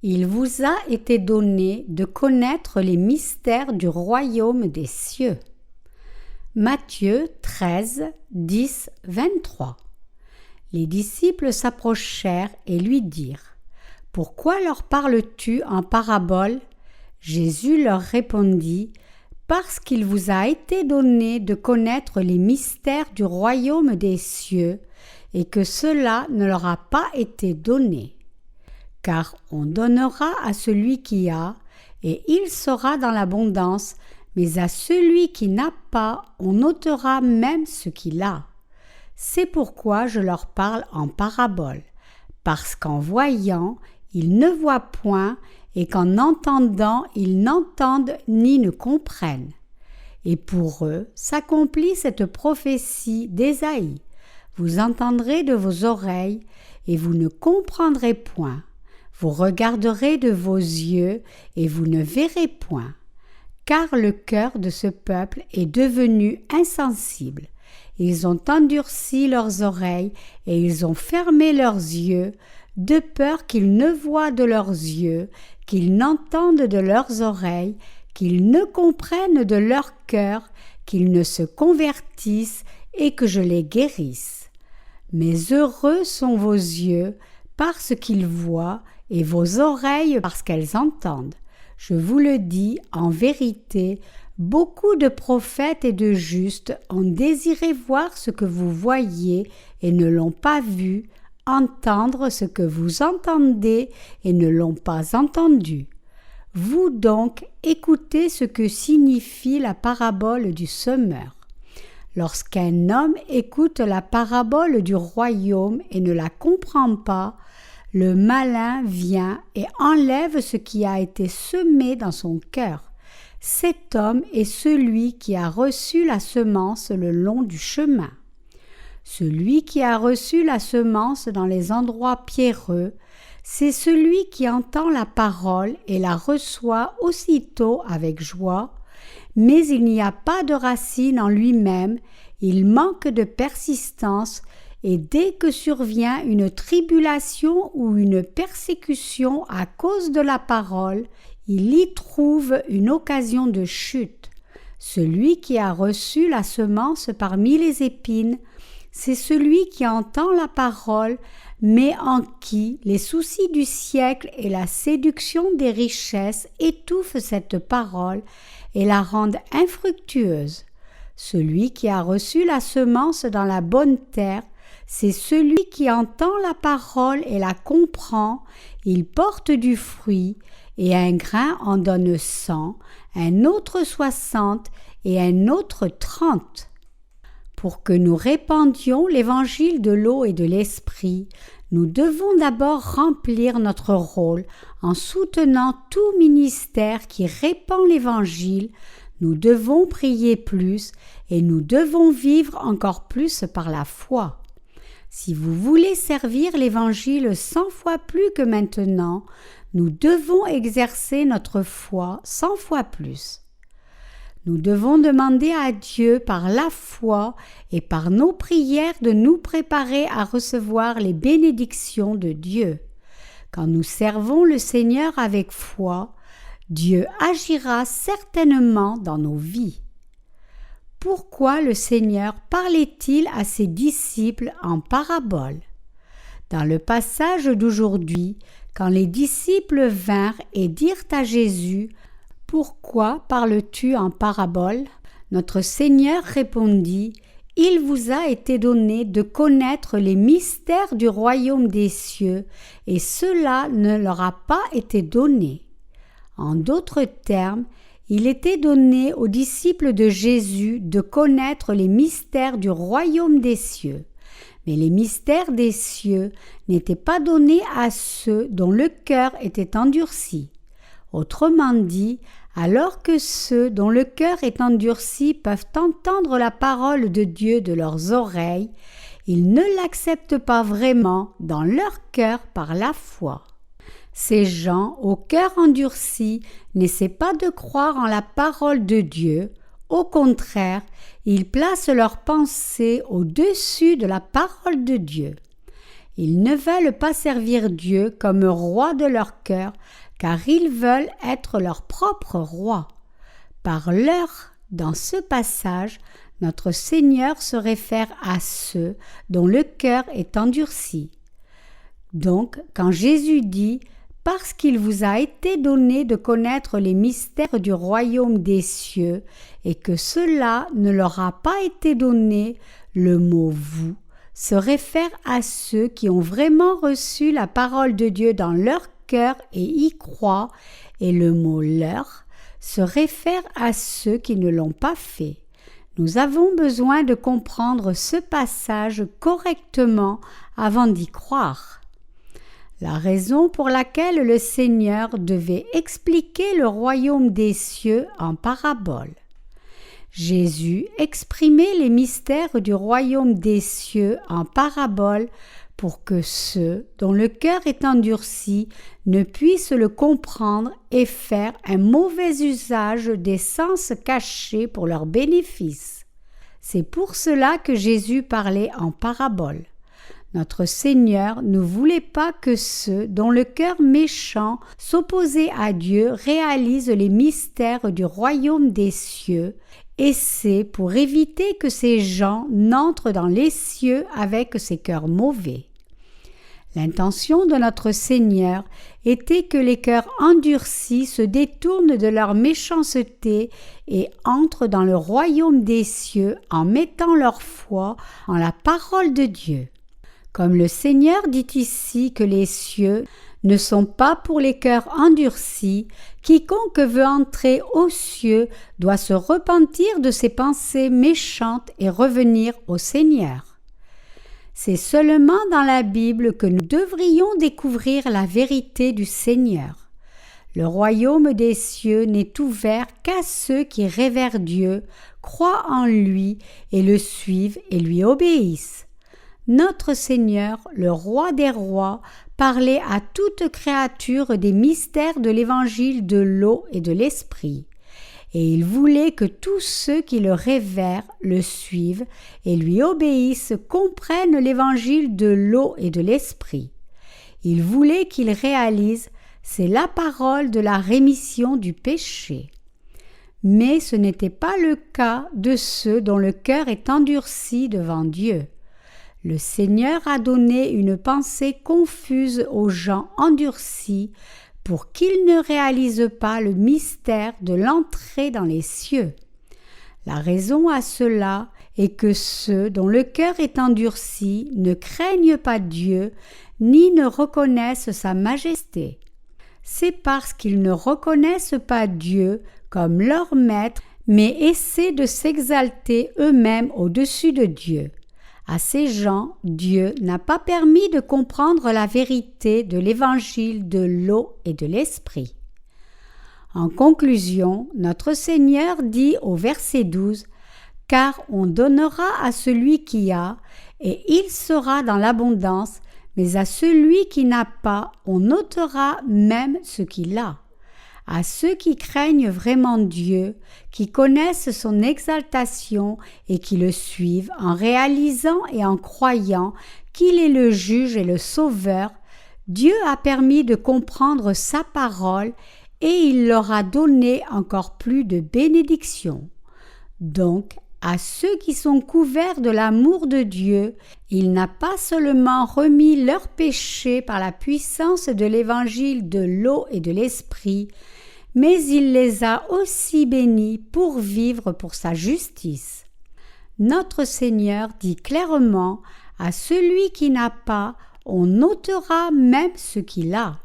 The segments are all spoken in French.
Il vous a été donné de connaître les mystères du royaume des cieux. Matthieu 13, 10, 23. Les disciples s'approchèrent et lui dirent : « Pourquoi leur parles-tu en parabole ?» Jésus leur répondit : « Parce qu'il vous a été donné de connaître les mystères du royaume des cieux, et que cela ne leur a pas été donné. Car on donnera à celui qui a, et il sera dans l'abondance, mais à celui qui n'a pas, on ôtera même ce qu'il a. C'est pourquoi je leur parle en parabole, parce qu'en voyant, ils ne voient point, et qu'en entendant, ils n'entendent ni ne comprennent. Et pour eux s'accomplit cette prophétie d'Ésaïe. Vous entendrez de vos oreilles, et vous ne comprendrez point. Vous regarderez de vos yeux, et vous ne verrez point. Car le cœur de ce peuple est devenu insensible. Ils ont endurci leurs oreilles, et ils ont fermé leurs yeux, de peur qu'ils ne voient de leurs yeux, qu'ils n'entendent de leurs oreilles, qu'ils ne comprennent de leur cœur, qu'ils ne se convertissent, et que je les guérisse. Mais heureux sont vos yeux, parce qu'ils voient, et vos oreilles parce qu'elles entendent. Je vous le dis en vérité, beaucoup de prophètes et de justes ont désiré voir ce que vous voyez et ne l'ont pas vu, entendre ce que vous entendez et ne l'ont pas entendu. Vous donc écoutez ce que signifie la parabole du semeur. Lorsqu'un homme écoute la parabole du royaume et ne la comprend pas, le malin vient et enlève ce qui a été semé dans son cœur. Cet homme est celui qui a reçu la semence le long du chemin. Celui qui a reçu la semence dans les endroits pierreux, c'est celui qui entend la parole et la reçoit aussitôt avec joie, mais il n'y a pas de racine en lui-même, il manque de persistance, et dès que survient une tribulation ou une persécution à cause de la parole, il y trouve une occasion de chute. Celui qui a reçu la semence parmi les épines, c'est celui qui entend la parole, mais en qui les soucis du siècle et la séduction des richesses étouffent cette parole et la rendent infructueuse. Celui qui a reçu la semence dans la bonne terre, c'est celui qui entend la parole et la comprend, il porte du fruit, et un grain en donne 100, un autre 60 et un autre 30. Pour que nous répandions l'évangile de l'eau et de l'esprit, nous devons d'abord remplir notre rôle en soutenant tout ministère qui répand l'évangile. Nous devons prier plus et nous devons vivre encore plus par la foi. Si vous voulez servir l'Évangile 100 fois plus que maintenant, nous devons exercer notre foi 100 fois plus. Nous devons demander à Dieu par la foi et par nos prières de nous préparer à recevoir les bénédictions de Dieu. Quand nous servons le Seigneur avec foi, Dieu agira certainement dans nos vies. Pourquoi le Seigneur parlait-il à ses disciples en parabole ? Dans le passage d'aujourd'hui, quand les disciples vinrent et dirent à Jésus : « Pourquoi parles-tu en parabole ?» Notre Seigneur répondit : « Il vous a été donné de connaître les mystères du royaume des cieux, et cela ne leur a pas été donné. » En d'autres termes, il était donné aux disciples de Jésus de connaître les mystères du royaume des cieux. Mais les mystères des cieux n'étaient pas donnés à ceux dont le cœur était endurci. Autrement dit, alors que ceux dont le cœur est endurci peuvent entendre la parole de Dieu de leurs oreilles, ils ne l'acceptent pas vraiment dans leur cœur par la foi. Ces gens au cœur endurci n'essaient pas de croire en la parole de Dieu, au contraire, ils placent leurs pensées au-dessus de la parole de Dieu. Ils ne veulent pas servir Dieu comme roi de leur cœur, car ils veulent être leur propre roi. Par leur, dans ce passage, notre Seigneur se réfère à ceux dont le cœur est endurci. Donc, quand Jésus dit « Parce qu'il vous a été donné de connaître les mystères du royaume des cieux et que cela ne leur a pas été donné », le mot « vous » se réfère à ceux qui ont vraiment reçu la parole de Dieu dans leur cœur et y croient, et le mot « leur » se réfère à ceux qui ne l'ont pas fait. Nous avons besoin de comprendre ce passage correctement avant d'y croire. La raison pour laquelle le Seigneur devait expliquer le royaume des cieux en parabole. Jésus exprimait les mystères du royaume des cieux en parabole pour que ceux dont le cœur est endurci ne puissent le comprendre et faire un mauvais usage des sens cachés pour leur bénéfice. C'est pour cela que Jésus parlait en parabole. Notre Seigneur ne voulait pas que ceux dont le cœur méchant s'opposait à Dieu réalisent les mystères du royaume des cieux, et c'est pour éviter que ces gens n'entrent dans les cieux avec ces cœurs mauvais. L'intention de notre Seigneur était que les cœurs endurcis se détournent de leur méchanceté et entrent dans le royaume des cieux en mettant leur foi en la parole de Dieu. Comme le Seigneur dit ici que les cieux ne sont pas pour les cœurs endurcis, quiconque veut entrer aux cieux doit se repentir de ses pensées méchantes et revenir au Seigneur. C'est seulement dans la Bible que nous devrions découvrir la vérité du Seigneur. Le royaume des cieux n'est ouvert qu'à ceux qui révèrent Dieu, croient en lui et le suivent et lui obéissent. Notre Seigneur, le roi des rois, parlait à toute créature des mystères de l'évangile de l'eau et de l'esprit. Et il voulait que tous ceux qui le révèrent, le suivent et lui obéissent comprennent l'évangile de l'eau et de l'esprit. Il voulait qu'ils réalisent « c'est la parole de la rémission du péché ». Mais ce n'était pas le cas de ceux dont le cœur est endurci devant Dieu. Le Seigneur a donné une pensée confuse aux gens endurcis pour qu'ils ne réalisent pas le mystère de l'entrée dans les cieux. La raison à cela est que ceux dont le cœur est endurci ne craignent pas Dieu ni ne reconnaissent sa majesté. C'est parce qu'ils ne reconnaissent pas Dieu comme leur maître, mais essaient de s'exalter eux-mêmes au-dessus de Dieu. À ces gens, Dieu n'a pas permis de comprendre la vérité de l'évangile de l'eau et de l'esprit. En conclusion, notre Seigneur dit au verset 12 « Car on donnera à celui qui a, et il sera dans l'abondance, mais à celui qui n'a pas, on ôtera même ce qu'il a. » À ceux qui craignent vraiment Dieu, qui connaissent son exaltation et qui le suivent en réalisant et en croyant qu'il est le juge et le sauveur, Dieu a permis de comprendre sa parole et il leur a donné encore plus de bénédictions. Donc, à ceux qui sont couverts de l'amour de Dieu, il n'a pas seulement remis leurs péchés par la puissance de l'évangile de l'eau et de l'esprit, mais il les a aussi bénis pour vivre pour sa justice. Notre Seigneur dit clairement, à celui qui n'a pas, on ôtera même ce qu'il a.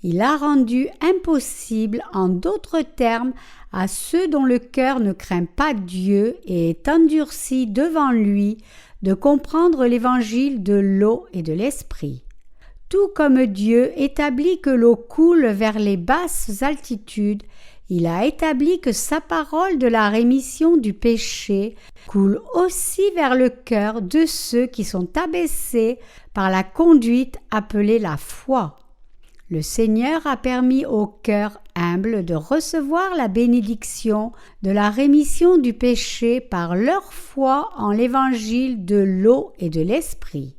Il a rendu impossible, en d'autres termes, à ceux dont le cœur ne craint pas Dieu et est endurci devant lui, de comprendre l'évangile de l'eau et de l'esprit. Tout comme Dieu établit que l'eau coule vers les basses altitudes, il a établi que sa parole de la rémission du péché coule aussi vers le cœur de ceux qui sont abaissés par la conduite appelée la foi. Le Seigneur a permis aux cœurs humbles de recevoir la bénédiction de la rémission du péché par leur foi en l'évangile de l'eau et de l'esprit.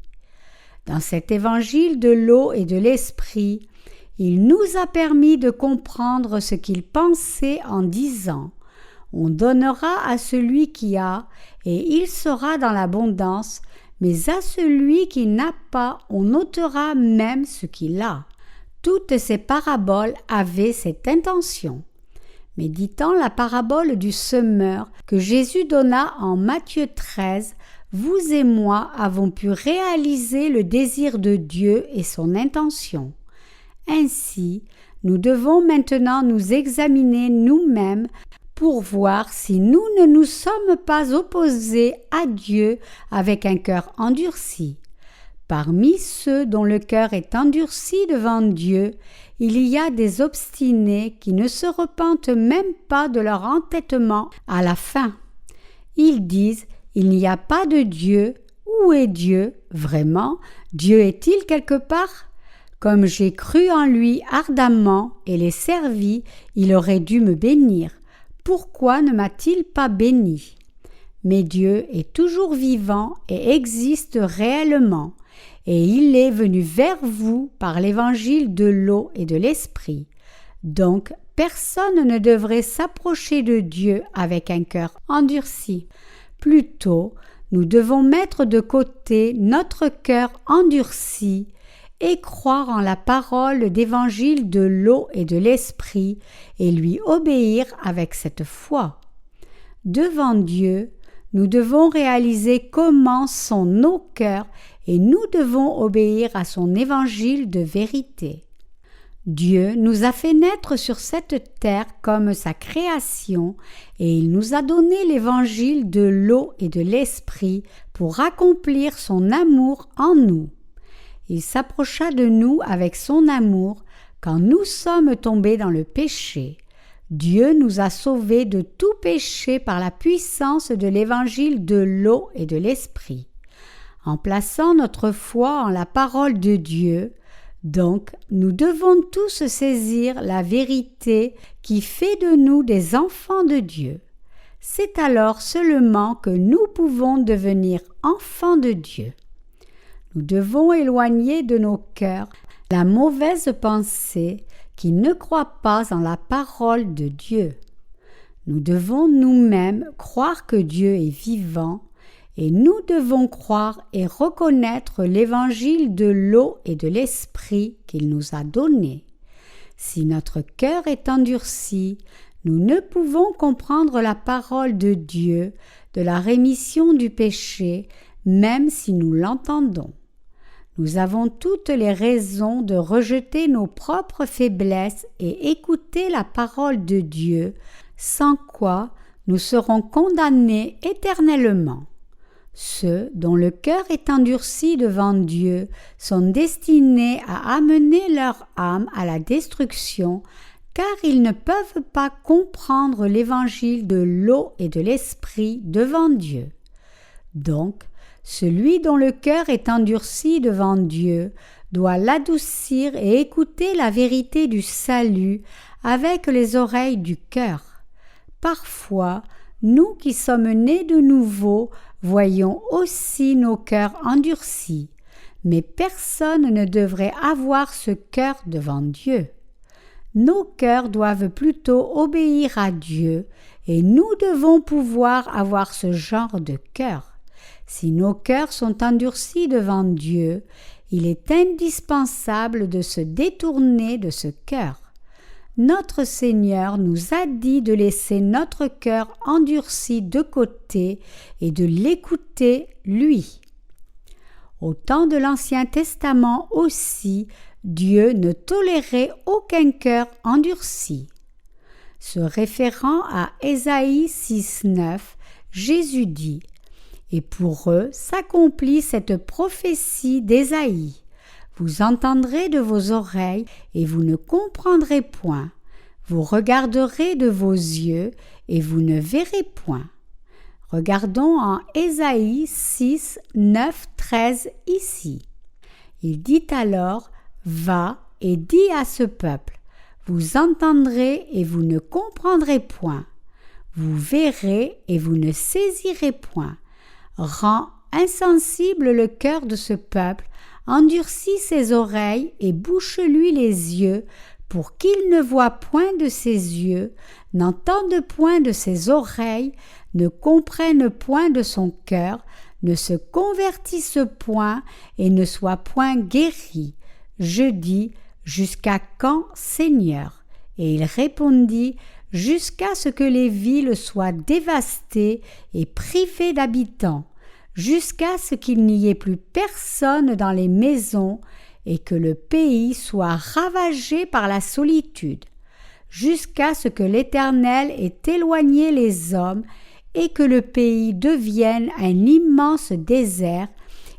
Dans cet évangile de l'eau et de l'esprit, il nous a permis de comprendre ce qu'il pensait en disant « On donnera à celui qui a, et il sera dans l'abondance, mais à celui qui n'a pas, on ôtera même ce qu'il a. » Toutes ces paraboles avaient cette intention. Méditant la parabole du semeur que Jésus donna en Matthieu 13, vous et moi avons pu réaliser le désir de Dieu et son intention. Ainsi, nous devons maintenant nous examiner nous-mêmes pour voir si nous ne nous sommes pas opposés à Dieu avec un cœur endurci. Parmi ceux dont le cœur est endurci devant Dieu, il y a des obstinés qui ne se repentent même pas de leur entêtement à la fin. Ils disent « Il n'y a pas de Dieu. Où est Dieu? Vraiment, Dieu est-il quelque part? Comme j'ai cru en lui ardemment et l'ai servi, il aurait dû me bénir. Pourquoi ne m'a-t-il pas béni? » Mais Dieu est toujours vivant et existe réellement, et il est venu vers vous par l'évangile de l'eau et de l'esprit. Donc, personne ne devrait s'approcher de Dieu avec un cœur endurci. Plutôt, nous devons mettre de côté notre cœur endurci et croire en la parole d'évangile de l'eau et de l'esprit et lui obéir avec cette foi. Devant Dieu, nous devons réaliser comment sont nos cœurs et nous devons obéir à son évangile de vérité. Dieu nous a fait naître sur cette terre comme sa création et il nous a donné l'évangile de l'eau et de l'esprit pour accomplir son amour en nous. Il s'approcha de nous avec son amour quand nous sommes tombés dans le péché. Dieu nous a sauvés de tout péché par la puissance de l'évangile de l'eau et de l'esprit. En plaçant notre foi en la parole de Dieu, donc, nous devons tous saisir la vérité qui fait de nous des enfants de Dieu. C'est alors seulement que nous pouvons devenir enfants de Dieu. Nous devons éloigner de nos cœurs la mauvaise pensée qui ne croit pas en la parole de Dieu. Nous devons nous-mêmes croire que Dieu est vivant et nous devons croire et reconnaître l'évangile de l'eau et de l'esprit qu'il nous a donné. Si notre cœur est endurci, nous ne pouvons comprendre la parole de Dieu, de la rémission du péché, même si nous l'entendons. Nous avons toutes les raisons de rejeter nos propres faiblesses et écouter la parole de Dieu, sans quoi nous serons condamnés éternellement. Ceux dont le cœur est endurci devant Dieu sont destinés à amener leur âme à la destruction, car ils ne peuvent pas comprendre l'évangile de l'eau et de l'esprit devant Dieu. Donc, celui dont le cœur est endurci devant Dieu doit l'adoucir et écouter la vérité du salut avec les oreilles du cœur. Parfois, nous qui sommes nés de nouveau, voyons aussi nos cœurs endurcis, mais personne ne devrait avoir ce cœur devant Dieu. Nos cœurs doivent plutôt obéir à Dieu et nous devons pouvoir avoir ce genre de cœur. Si nos cœurs sont endurcis devant Dieu, il est indispensable de se détourner de ce cœur. Notre Seigneur nous a dit de laisser notre cœur endurci de côté et de l'écouter lui. Au temps de l'Ancien Testament aussi, Dieu ne tolérait aucun cœur endurci. Se référant à Ésaïe 6,9, Jésus dit « Et pour eux s'accomplit cette prophétie d'Ésaïe. Vous entendrez de vos oreilles et vous ne comprendrez point. Vous regarderez de vos yeux et vous ne verrez point. » Regardons en Ésaïe 6, 9, 13 ici. Il dit alors « Va et dis à ce peuple, vous entendrez et vous ne comprendrez point. Vous verrez et vous ne saisirez point. Rends insensible le cœur de ce peuple, Endurcis ses oreilles et bouche-lui les yeux, pour qu'il ne voie point de ses yeux, n'entende point de ses oreilles, ne comprenne point de son cœur, ne se convertisse point et ne soit point guéri. Je dis, jusqu'à quand, Seigneur? Et il répondit, jusqu'à ce que les villes soient dévastées et privées d'habitants, jusqu'à ce qu'il n'y ait plus personne dans les maisons et que le pays soit ravagé par la solitude, jusqu'à ce que l'Éternel ait éloigné les hommes et que le pays devienne un immense désert,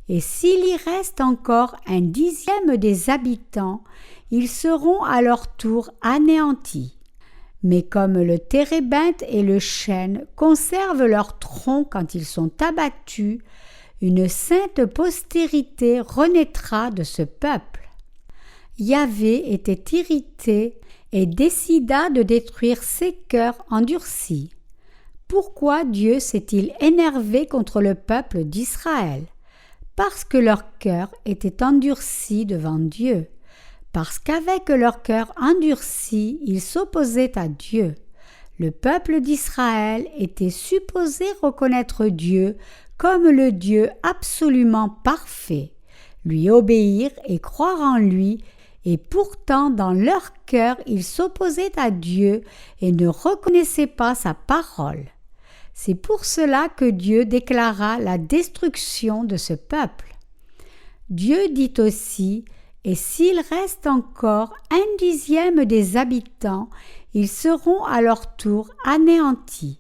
et s'il y reste encore 1/10 des habitants, ils seront à leur tour anéantis. Mais comme le térébinthe et le chêne conservent leur tronc quand ils sont abattus, une sainte postérité renaîtra de ce peuple. Yahvé était irrité et décida de détruire ces cœurs endurcis. Pourquoi Dieu s'est-il énervé contre le peuple d'Israël? Parce que leur cœur était endurci devant Dieu. Parce qu'avec leur cœur endurci, ils s'opposaient à Dieu. Le peuple d'Israël était supposé reconnaître Dieu comme le Dieu absolument parfait, lui obéir et croire en lui, et pourtant dans leur cœur ils s'opposaient à Dieu et ne reconnaissaient pas sa parole. C'est pour cela que Dieu déclara la destruction de ce peuple. Dieu dit aussi, et s'il reste encore 1/10 des habitants, ils seront à leur tour anéantis.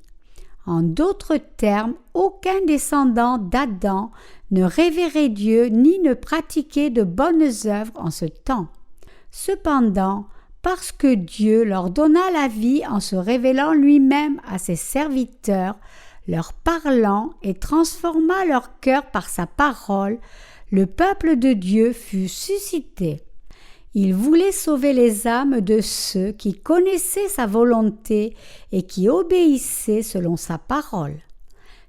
En d'autres termes, aucun descendant d'Adam ne révérait Dieu ni ne pratiquait de bonnes œuvres en ce temps. Cependant, parce que Dieu leur donna la vie en se révélant lui-même à ses serviteurs, leur parlant et transforma leur cœur par sa parole, le peuple de Dieu fut suscité. Il voulait sauver les âmes de ceux qui connaissaient sa volonté et qui obéissaient selon sa parole.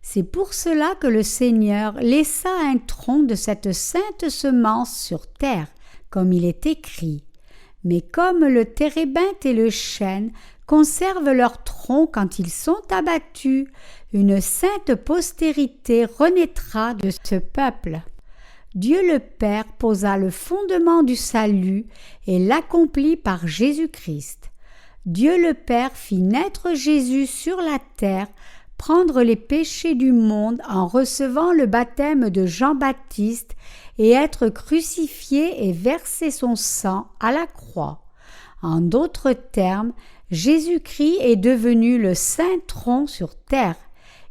C'est pour cela que le Seigneur laissa un tronc de cette sainte semence sur terre, comme il est écrit. Mais comme le térébinthe et le chêne conservent leur tronc quand ils sont abattus, une sainte postérité renaîtra de ce peuple. Dieu le Père posa le fondement du salut et l'accomplit par Jésus-Christ. Dieu le Père fit naître Jésus sur la terre, prendre les péchés du monde en recevant le baptême de Jean-Baptiste et être crucifié et verser son sang à la croix. En d'autres termes, Jésus-Christ est devenu le saint tronc sur terre.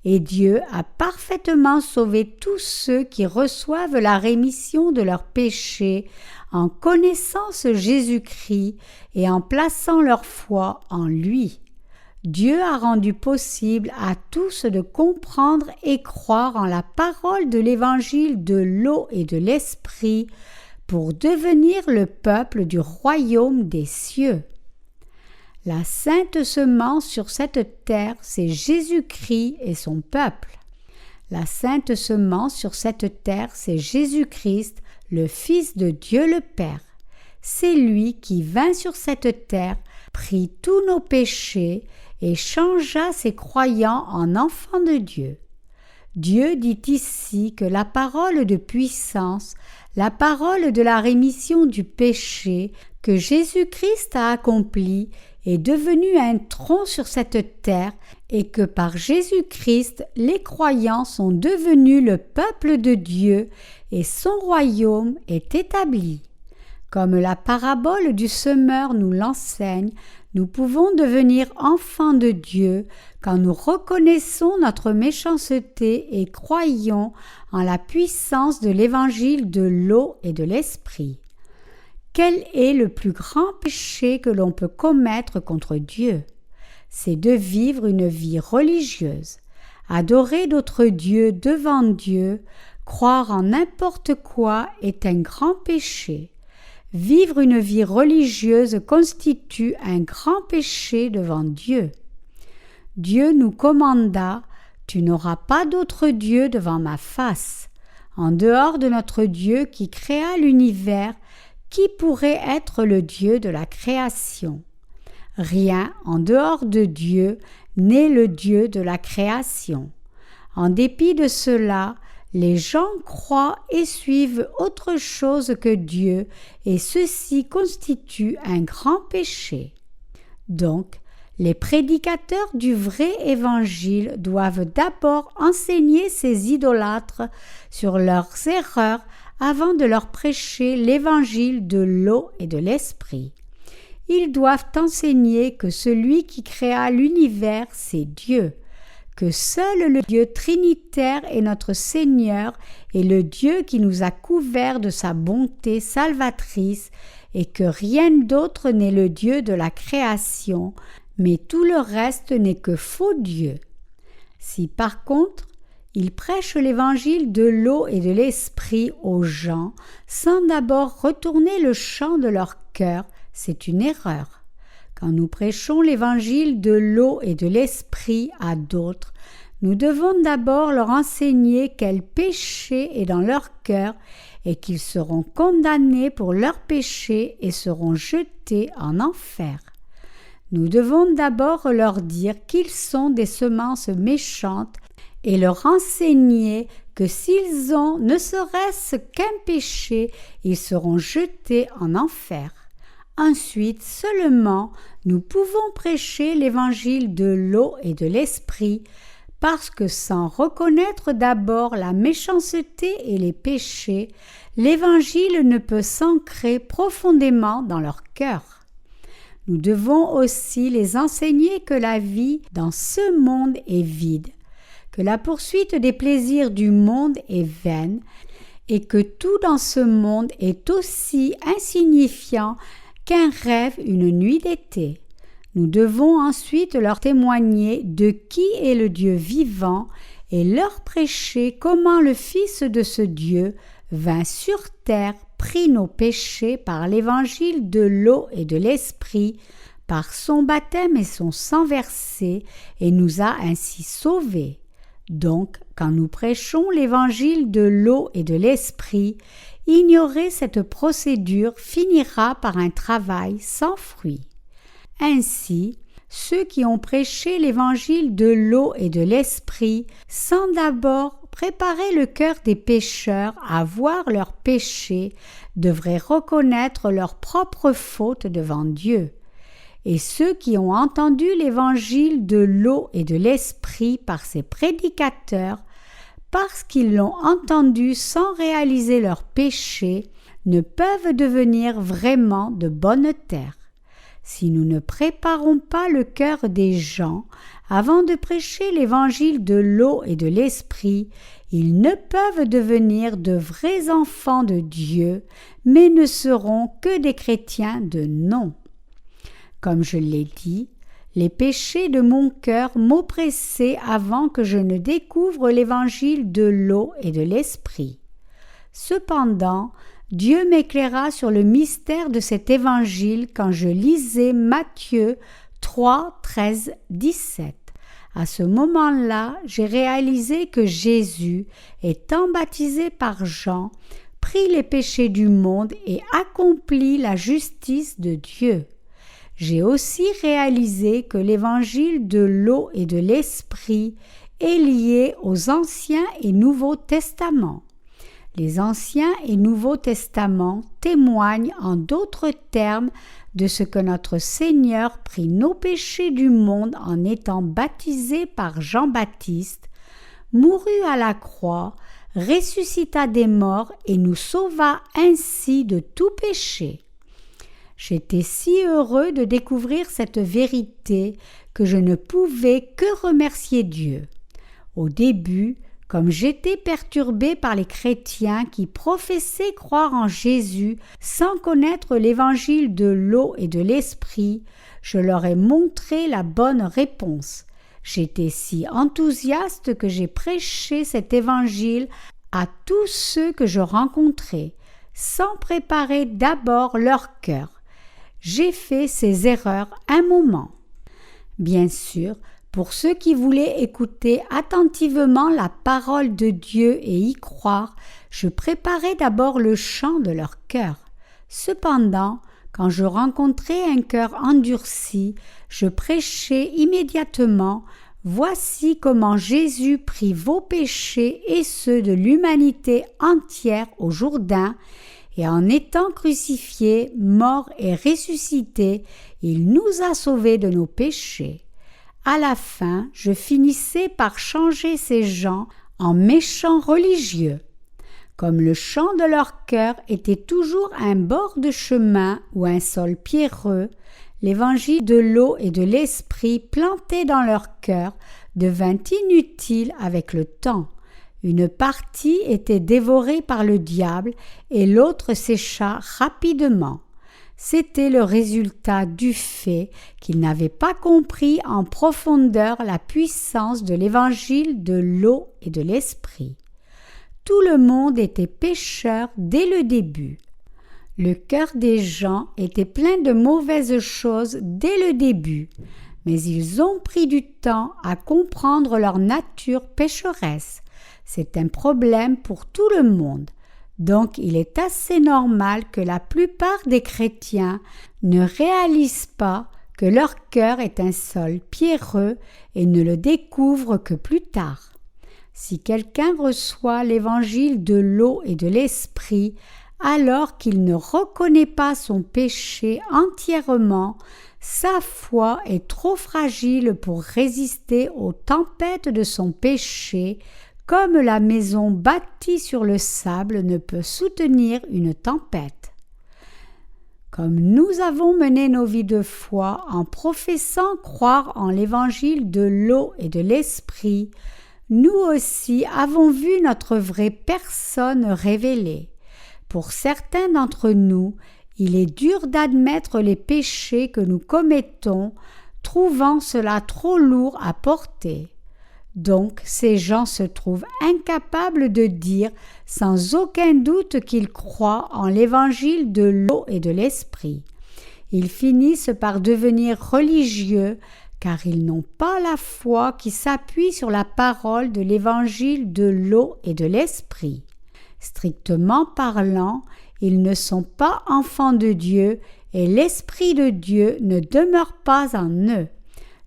Et Dieu a parfaitement sauvé tous ceux qui reçoivent la rémission de leurs péchés en connaissant ce Jésus-Christ et en plaçant leur foi en lui. Dieu a rendu possible à tous de comprendre et croire en la parole de l'évangile de l'eau et de l'esprit pour devenir le peuple du royaume des cieux. La sainte semence sur cette terre, c'est Jésus-Christ et son peuple. La sainte semence sur cette terre, c'est Jésus-Christ, le Fils de Dieu le Père. C'est lui qui vint sur cette terre, prit tous nos péchés et changea ses croyants en enfants de Dieu. Dieu dit ici que la parole de puissance, la parole de la rémission du péché que Jésus-Christ a accomplie est devenu un tronc sur cette terre et que par Jésus-Christ, les croyants sont devenus le peuple de Dieu et son royaume est établi. Comme la parabole du semeur nous l'enseigne, nous pouvons devenir enfants de Dieu quand nous reconnaissons notre méchanceté et croyons en la puissance de l'évangile de l'eau et de l'esprit. Quel est le plus grand péché que l'on peut commettre contre Dieu? C'est de vivre une vie religieuse, adorer d'autres dieux devant Dieu, croire en n'importe quoi est un grand péché. Vivre une vie religieuse constitue un grand péché devant Dieu. Dieu nous commanda « Tu n'auras pas d'autre Dieu devant ma face ». En dehors de notre Dieu qui créa l'univers, qui pourrait être le Dieu de la création? Rien en dehors de Dieu n'est le Dieu de la création. En dépit de cela, les gens croient et suivent autre chose que Dieu, et ceci constitue un grand péché. Donc, les prédicateurs du vrai évangile doivent d'abord enseigner ces idolâtres sur leurs erreurs avant de leur prêcher l'évangile de l'eau et de l'esprit. Ils doivent enseigner que celui qui créa l'univers, c'est Dieu, que seul le Dieu trinitaire est notre Seigneur et le Dieu qui nous a couverts de sa bonté salvatrice et que rien d'autre n'est le Dieu de la création, mais tout le reste n'est que faux Dieu. Si par contre, ils prêchent l'évangile de l'eau et de l'esprit aux gens sans d'abord retourner le chant de leur cœur, c'est une erreur. Quand nous prêchons l'évangile de l'eau et de l'esprit à d'autres, nous devons d'abord leur enseigner quel péché est dans leur cœur et qu'ils seront condamnés pour leur péché et seront jetés en enfer. Nous devons d'abord leur dire qu'ils sont des semences méchantes et leur enseigner que s'ils ont ne serait-ce qu'un péché, ils seront jetés en enfer. Ensuite seulement, nous pouvons prêcher l'évangile de l'eau et de l'esprit, parce que sans reconnaître d'abord la méchanceté et les péchés, l'évangile ne peut s'ancrer profondément dans leur cœur. Nous devons aussi les enseigner que la vie dans ce monde est vide, que la poursuite des plaisirs du monde est vaine, et que tout dans ce monde est aussi insignifiant qu'un rêve une nuit d'été. Nous devons ensuite leur témoigner de qui est le Dieu vivant et leur prêcher comment le Fils de ce Dieu vint sur terre, prit nos péchés par l'évangile de l'eau et de l'esprit, par son baptême et son sang versé, et nous a ainsi sauvés. Donc, quand nous prêchons l'évangile de l'eau et de l'esprit, ignorer cette procédure finira par un travail sans fruit. Ainsi, ceux qui ont prêché l'évangile de l'eau et de l'esprit, sans d'abord préparer le cœur des pécheurs à voir leurs péchés, devraient reconnaître leurs propres fautes devant Dieu. Et ceux qui ont entendu l'évangile de l'eau et de l'esprit par ces prédicateurs, parce qu'ils l'ont entendu sans réaliser leurs péchés, ne peuvent devenir vraiment de bonne terre. Si nous ne préparons pas le cœur des gens avant de prêcher l'évangile de l'eau et de l'esprit, ils ne peuvent devenir de vrais enfants de Dieu, mais ne seront que des chrétiens de nom. Comme je l'ai dit, les péchés de mon cœur m'oppressaient avant que je ne découvre l'évangile de l'eau et de l'esprit. Cependant, Dieu m'éclaira sur le mystère de cet évangile quand je lisais Matthieu 3, 13, 17. À ce moment-là, j'ai réalisé que Jésus, étant baptisé par Jean, prit les péchés du monde et accomplit la justice de Dieu. J'ai aussi réalisé que l'évangile de l'eau et de l'esprit est lié aux Anciens et Nouveaux Testaments. Les Anciens et Nouveaux Testaments témoignent en d'autres termes de ce que notre Seigneur prit nos péchés du monde en étant baptisé par Jean-Baptiste, mourut à la croix, ressuscita des morts et nous sauva ainsi de tout péché. J'étais si heureux de découvrir cette vérité que je ne pouvais que remercier Dieu. Au début, comme j'étais perturbé par les chrétiens qui professaient croire en Jésus sans connaître l'évangile de l'eau et de l'esprit, je leur ai montré la bonne réponse. J'étais si enthousiaste que j'ai prêché cet évangile à tous ceux que je rencontrais, sans préparer d'abord leur cœur. J'ai fait ces erreurs un moment. Bien sûr, Pour ceux qui voulaient écouter attentivement la parole de Dieu et y croire, je préparais d'abord le chant de leur cœur. Cependant, quand je rencontrais un cœur endurci, je prêchais immédiatement « Voici comment Jésus prit vos péchés et ceux de l'humanité entière au Jourdain, et en étant crucifié, mort et ressuscité, il nous a sauvés de nos péchés. » À la fin, je finissais par changer ces gens en méchants religieux. Comme le chant de leur cœur était toujours un bord de chemin ou un sol pierreux, l'évangile de l'eau et de l'esprit planté dans leur cœur devint inutile avec le temps. Une partie était dévorée par le diable et l'autre sécha rapidement. C'était le résultat du fait qu'ils n'avaient pas compris en profondeur la puissance de l'évangile de l'eau et de l'esprit. Tout le monde était pécheur dès le début. Le cœur des gens était plein de mauvaises choses dès le début, mais ils ont pris du temps à comprendre leur nature pécheresse. C'est un problème pour tout le monde. Donc il est assez normal que la plupart des chrétiens ne réalisent pas que leur cœur est un sol pierreux et ne le découvrent que plus tard. Si quelqu'un reçoit l'évangile de l'eau et de l'esprit, alors qu'il ne reconnaît pas son péché entièrement, sa foi est trop fragile pour résister aux tempêtes de son péché, comme la maison bâtie sur le sable ne peut soutenir une tempête. Comme nous avons mené nos vies de foi en professant croire en l'évangile de l'eau et de l'esprit, nous aussi avons vu notre vraie personne révélée. Pour certains d'entre nous, il est dur d'admettre les péchés que nous commettons, trouvant cela trop lourd à porter. Donc, ces gens se trouvent incapables de dire sans aucun doute qu'ils croient en l'évangile de l'eau et de l'esprit. Ils finissent par devenir religieux car ils n'ont pas la foi qui s'appuie sur la parole de l'évangile de l'eau et de l'esprit. Strictement parlant, ils ne sont pas enfants de Dieu et l'Esprit de Dieu ne demeure pas en eux.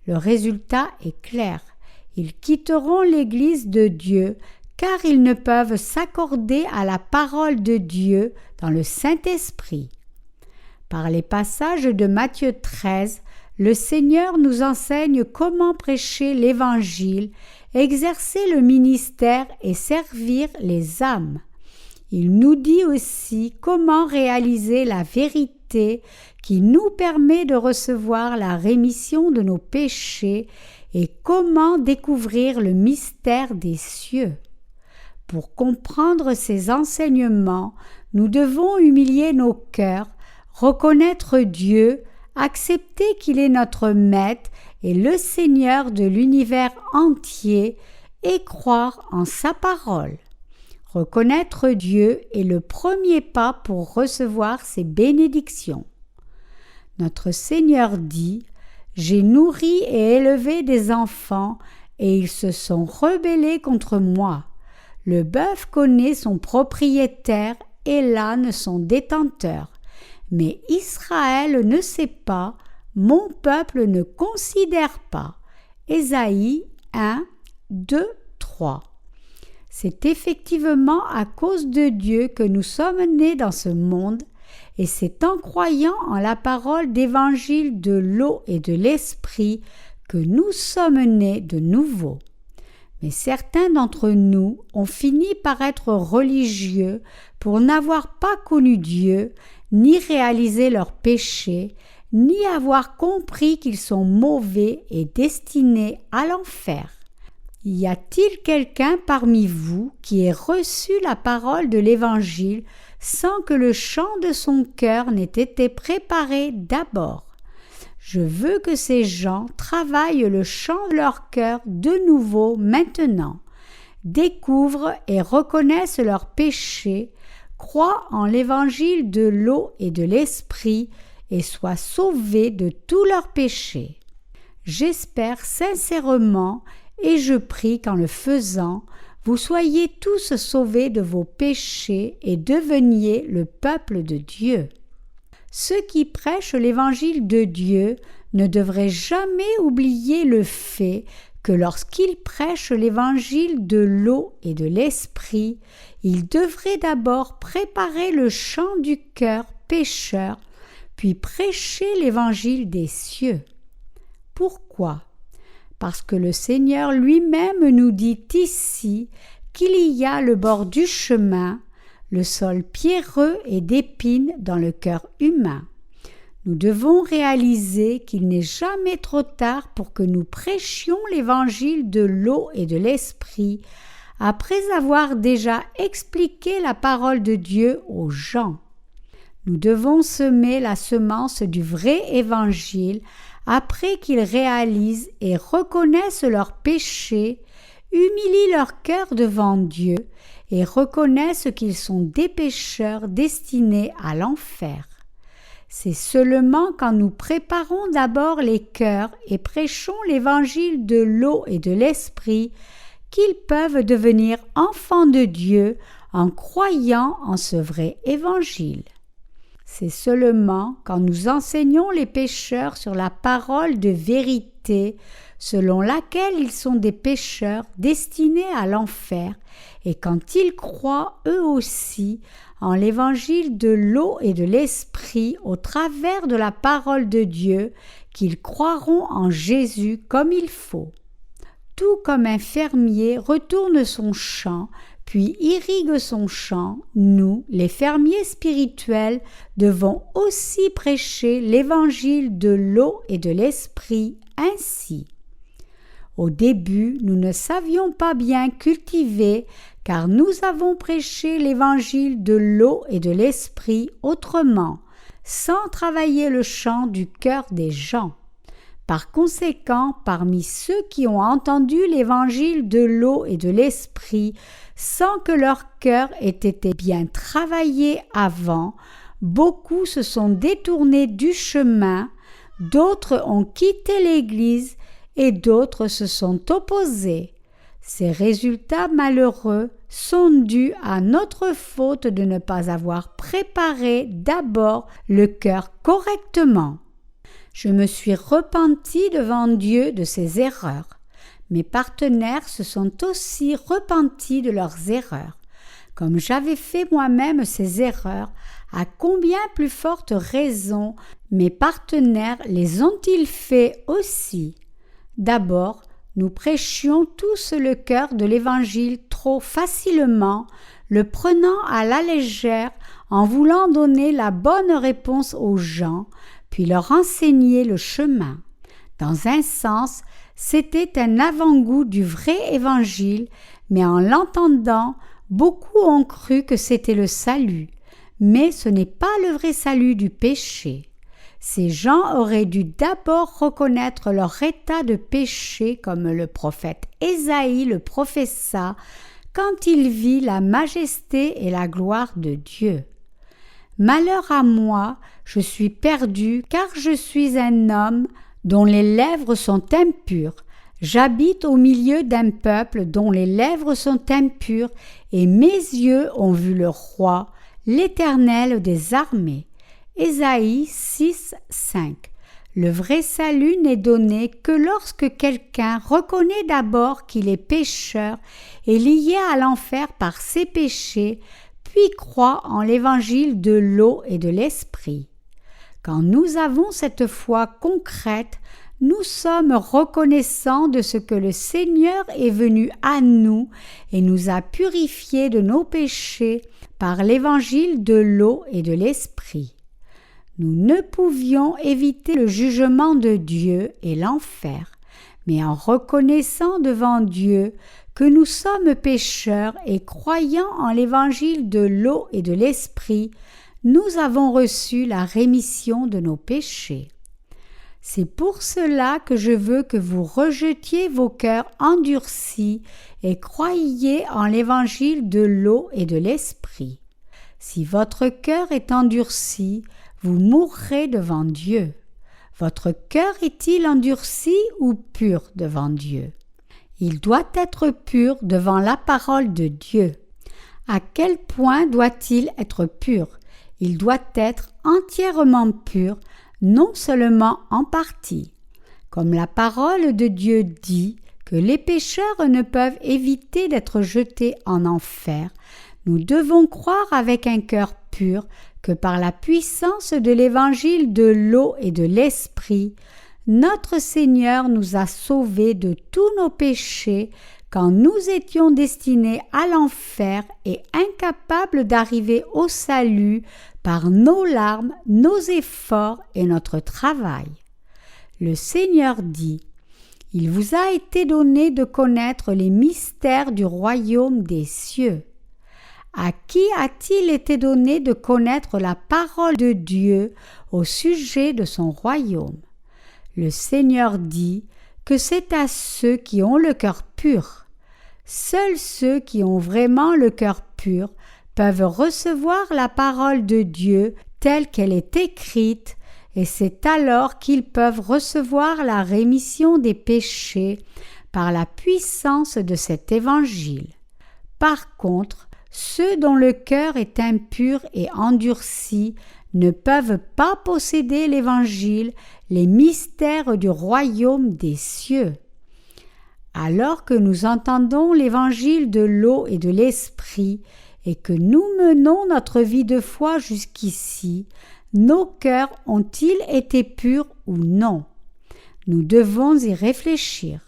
Le résultat est clair. Ils quitteront l'Église de Dieu car ils ne peuvent s'accorder à la parole de Dieu dans le Saint-Esprit. Par les passages de Matthieu 13, le Seigneur nous enseigne comment prêcher l'Évangile, exercer le ministère et servir les âmes. Il nous dit aussi comment réaliser la vérité qui nous permet de recevoir la rémission de nos péchés et comment découvrir le mystère des cieux. Pour comprendre ces enseignements, nous devons humilier nos cœurs, reconnaître Dieu, accepter qu'il est notre Maître et le Seigneur de l'univers entier et croire en sa parole. Reconnaître Dieu est le premier pas pour recevoir ses bénédictions. Notre Seigneur dit « J'ai nourri et élevé des enfants, et ils se sont rebellés contre moi. Le bœuf connaît son propriétaire et l'âne son détenteur. Mais Israël ne sait pas, mon peuple ne considère pas. » Ésaïe 1, 2, 3. C'est effectivement à cause de Dieu que nous sommes nés dans ce monde, et c'est en croyant en la parole d'évangile de l'eau et de l'esprit que nous sommes nés de nouveau. Mais certains d'entre nous ont fini par être religieux pour n'avoir pas connu Dieu, ni réalisé leurs péchés, ni avoir compris qu'ils sont mauvais et destinés à l'enfer. Y a-t-il quelqu'un parmi vous qui ait reçu la parole de l'Évangile sans que le chant de son cœur n'ait été préparé d'abord? Je veux que ces gens travaillent le chant de leur cœur de nouveau maintenant, découvrent et reconnaissent leurs péchés, croient en l'évangile de l'eau et de l'esprit et soient sauvés de tous leurs péchés. J'espère sincèrement et je prie qu'en le faisant, vous soyez tous sauvés de vos péchés et deveniez le peuple de Dieu. Ceux qui prêchent l'évangile de Dieu ne devraient jamais oublier le fait que lorsqu'ils prêchent l'évangile de l'eau et de l'esprit, ils devraient d'abord préparer le chant du cœur pécheur, puis prêcher l'évangile des cieux. Pourquoi ? Parce que le Seigneur lui-même nous dit ici qu'il y a le bord du chemin, le sol pierreux et d'épines dans le cœur humain. Nous devons réaliser qu'il n'est jamais trop tard pour que nous prêchions l'évangile de l'eau et de l'esprit, après avoir déjà expliqué la parole de Dieu aux gens. Nous devons semer la semence du vrai évangile après qu'ils réalisent et reconnaissent leurs péchés, humilient leur cœur devant Dieu et reconnaissent qu'ils sont des pécheurs destinés à l'enfer. C'est seulement quand nous préparons d'abord les cœurs et prêchons l'évangile de l'eau et de l'esprit qu'ils peuvent devenir enfants de Dieu en croyant en ce vrai évangile. C'est seulement quand nous enseignons les pécheurs sur la parole de vérité selon laquelle ils sont des pécheurs destinés à l'enfer et quand ils croient eux aussi en l'évangile de l'eau et de l'esprit au travers de la parole de Dieu qu'ils croiront en Jésus comme il faut. Tout comme un fermier retourne son champ puis irrigue son champ, nous, les fermiers spirituels, devons aussi prêcher l'évangile de l'eau et de l'esprit ainsi. Au début, nous ne savions pas bien cultiver, car nous avons prêché l'évangile de l'eau et de l'esprit autrement, sans travailler le champ du cœur des gens. Par conséquent, parmi ceux qui ont entendu l'évangile de l'eau et de l'esprit, sans que leur cœur ait été bien travaillé avant, beaucoup se sont détournés du chemin, d'autres ont quitté l'Église et d'autres se sont opposés. Ces résultats malheureux sont dus à notre faute de ne pas avoir préparé d'abord le cœur correctement. Je me suis repenti devant Dieu de ces erreurs. Mes partenaires se sont aussi repentis de leurs erreurs. Comme j'avais fait moi-même ces erreurs, à combien plus forte raison mes partenaires les ont-ils fait aussi ? D'abord, nous prêchions tous le cœur de l'Évangile trop facilement, le prenant à la légère en voulant donner la bonne réponse aux gens, puis leur enseigner le chemin. Dans un sens, c'était un avant-goût du vrai évangile, mais en l'entendant, beaucoup ont cru que c'était le salut. Mais ce n'est pas le vrai salut du péché. Ces gens auraient dû d'abord reconnaître leur état de péché comme le prophète Ésaïe le professa quand il vit la majesté et la gloire de Dieu. Malheur à moi, je suis perdu car je suis un homme dont les lèvres sont impures. J'habite au milieu d'un peuple dont les lèvres sont impures et mes yeux ont vu le roi, l'Éternel des armées. Ésaïe 6, 5. Le vrai salut n'est donné que lorsque quelqu'un reconnaît d'abord qu'il est pécheur et lié à l'enfer par ses péchés, puis croit en l'évangile de l'eau et de l'esprit. Quand nous avons cette foi concrète, nous sommes reconnaissants de ce que le Seigneur est venu à nous et nous a purifiés de nos péchés par l'évangile de l'eau et de l'esprit. Nous ne pouvions éviter le jugement de Dieu et l'enfer, mais en reconnaissant devant Dieu que nous sommes pécheurs et croyant en l'évangile de l'eau et de l'esprit, nous avons reçu la rémission de nos péchés. C'est pour cela que je veux que vous rejetiez vos cœurs endurcis et croyiez en l'évangile de l'eau et de l'esprit. Si votre cœur est endurci, vous mourrez devant Dieu. Votre cœur est-il endurci ou pur devant Dieu? Il doit être pur devant la parole de Dieu. À quel point doit-il être pur? Il doit être entièrement pur, non seulement en partie. Comme la parole de Dieu dit que les pécheurs ne peuvent éviter d'être jetés en enfer, nous devons croire avec un cœur pur que par la puissance de l'évangile de l'eau et de l'esprit, notre Seigneur nous a sauvés de tous nos péchés quand nous étions destinés à l'enfer et incapables d'arriver au salut par nos larmes, nos efforts et notre travail. Le Seigneur dit: « Il vous a été donné de connaître les mystères du royaume des cieux. » À qui a-t-il été donné de connaître la parole de Dieu au sujet de son royaume? Le Seigneur dit que c'est à ceux qui ont le cœur pur. Seuls ceux qui ont vraiment le cœur pur peuvent recevoir la parole de Dieu telle qu'elle est écrite, et c'est alors qu'ils peuvent recevoir la rémission des péchés par la puissance de cet évangile. Par contre, ceux dont le cœur est impur et endurci ne peuvent pas posséder l'évangile, les mystères du royaume des cieux. Alors que nous entendons l'évangile de l'eau et de l'esprit et que nous menons notre vie de foi jusqu'ici, nos cœurs ont-ils été purs ou non? Nous devons y réfléchir.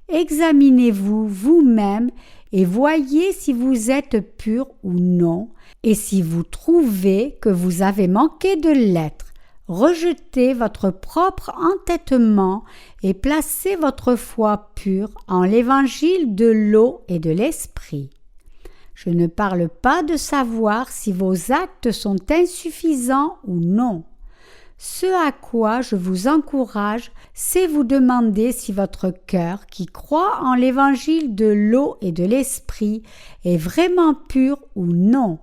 Examinez-vous vous-même et voyez si vous êtes pur ou non, et si vous trouvez que vous avez manqué de l'être, rejetez votre propre entêtement et placez votre foi pure en l'évangile de l'eau et de l'esprit. Je ne parle pas de savoir si vos actes sont insuffisants ou non. Ce à quoi je vous encourage, c'est vous demander si votre cœur, qui croit en l'évangile de l'eau et de l'esprit, est vraiment pur ou non,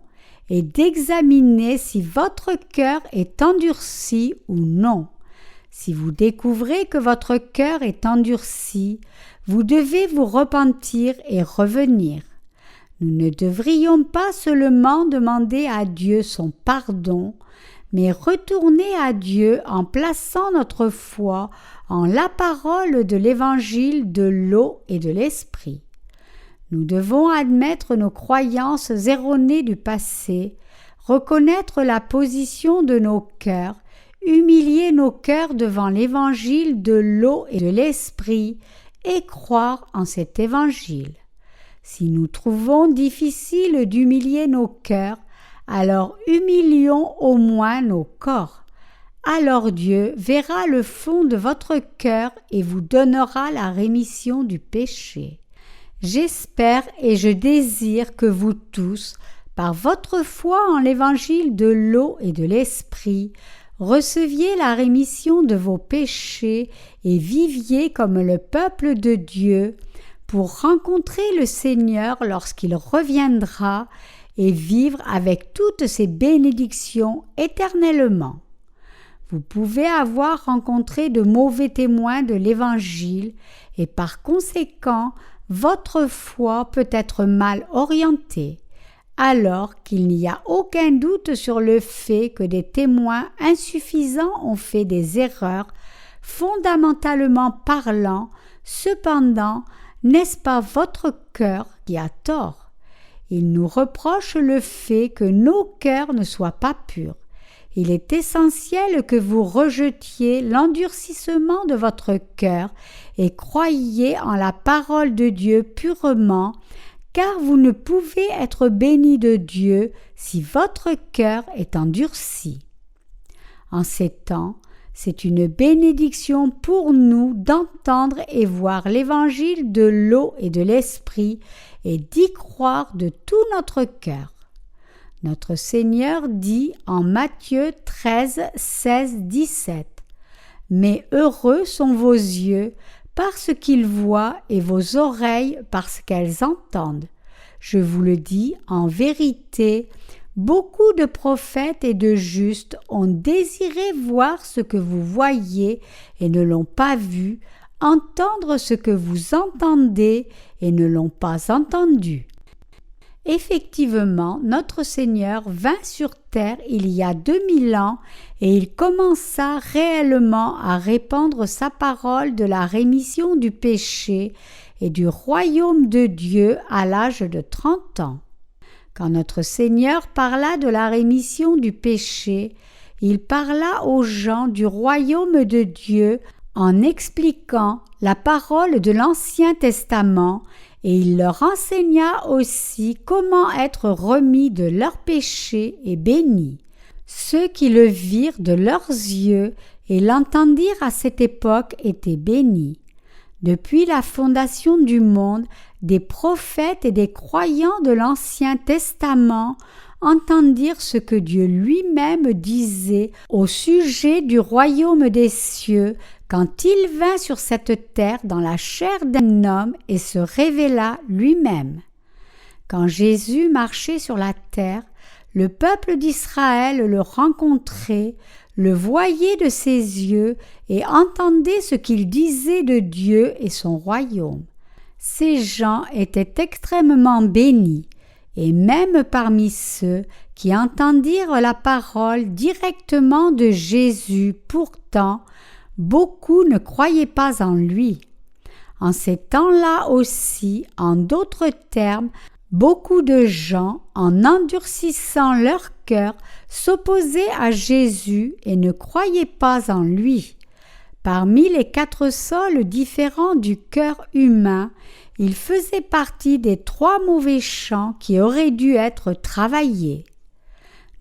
et d'examiner si votre cœur est endurci ou non. Si vous découvrez que votre cœur est endurci, vous devez vous repentir et revenir. Nous ne devrions pas seulement demander à Dieu son pardon, mais retourner à Dieu en plaçant notre foi en la parole de l'évangile de l'eau et de l'esprit. Nous devons admettre nos croyances erronées du passé, reconnaître la position de nos cœurs, humilier nos cœurs devant l'évangile de l'eau et de l'esprit et croire en cet évangile. Si nous trouvons difficile d'humilier nos cœurs, alors humilions au moins nos corps. Alors Dieu verra le fond de votre cœur et vous donnera la rémission du péché. J'espère et je désire que vous tous, par votre foi en l'évangile de l'eau et de l'esprit, receviez la rémission de vos péchés et viviez comme le peuple de Dieu pour rencontrer le Seigneur lorsqu'il reviendra et vivre avec toutes ses bénédictions éternellement. Vous pouvez avoir rencontré de mauvais témoins de l'Évangile et par conséquent, votre foi peut être mal orientée, alors qu'il n'y a aucun doute sur le fait que des témoins insuffisants ont fait des erreurs, fondamentalement parlant, cependant, n'est-ce pas votre cœur qui a tort? Il nous reproche le fait que nos cœurs ne soient pas purs. Il est essentiel que vous rejetiez l'endurcissement de votre cœur et croyiez en la parole de Dieu purement, car vous ne pouvez être bénis de Dieu si votre cœur est endurci. En ces temps, c'est une bénédiction pour nous d'entendre et voir l'évangile de l'eau et de l'esprit et d'y croire de tout notre cœur. Notre Seigneur dit en Matthieu 13, 16, 17 « Mais heureux sont vos yeux parce qu'ils voient et vos oreilles parce qu'elles entendent. Je vous le dis en vérité, Beaucoup de prophètes et de justes ont désiré voir ce que vous voyez et ne l'ont pas vu, entendre ce que vous entendez et ne l'ont pas entendu. Effectivement, notre Seigneur vint sur terre il y a 2000 ans et il commença réellement à répandre sa parole de la rémission du péché et du royaume de Dieu à l'âge de 30 ans. Quand notre Seigneur parla de la rémission du péché, il parla aux gens du royaume de Dieu en expliquant la parole de l'Ancien Testament et il leur enseigna aussi comment être remis de leurs péchés et bénis. Ceux qui le virent de leurs yeux et l'entendirent à cette époque étaient bénis. Depuis la fondation du monde, des prophètes et des croyants de l'Ancien Testament entendirent ce que Dieu lui-même disait au sujet du royaume des cieux quand il vint sur cette terre dans la chair d'un homme et se révéla lui-même. Quand Jésus marchait sur la terre, le peuple d'Israël le rencontrait, le voyait de ses yeux et entendait ce qu'il disait de Dieu et son royaume. Ces gens étaient extrêmement bénis, et même parmi ceux qui entendirent la parole directement de Jésus, pourtant, beaucoup ne croyaient pas en lui. En ces temps-là aussi, en d'autres termes, beaucoup de gens, en endurcissant leur cœur, s'opposaient à Jésus et ne croyaient pas en lui. Parmi les 4 sols différents du cœur humain, il faisait partie des 3 mauvais champs qui auraient dû être travaillés.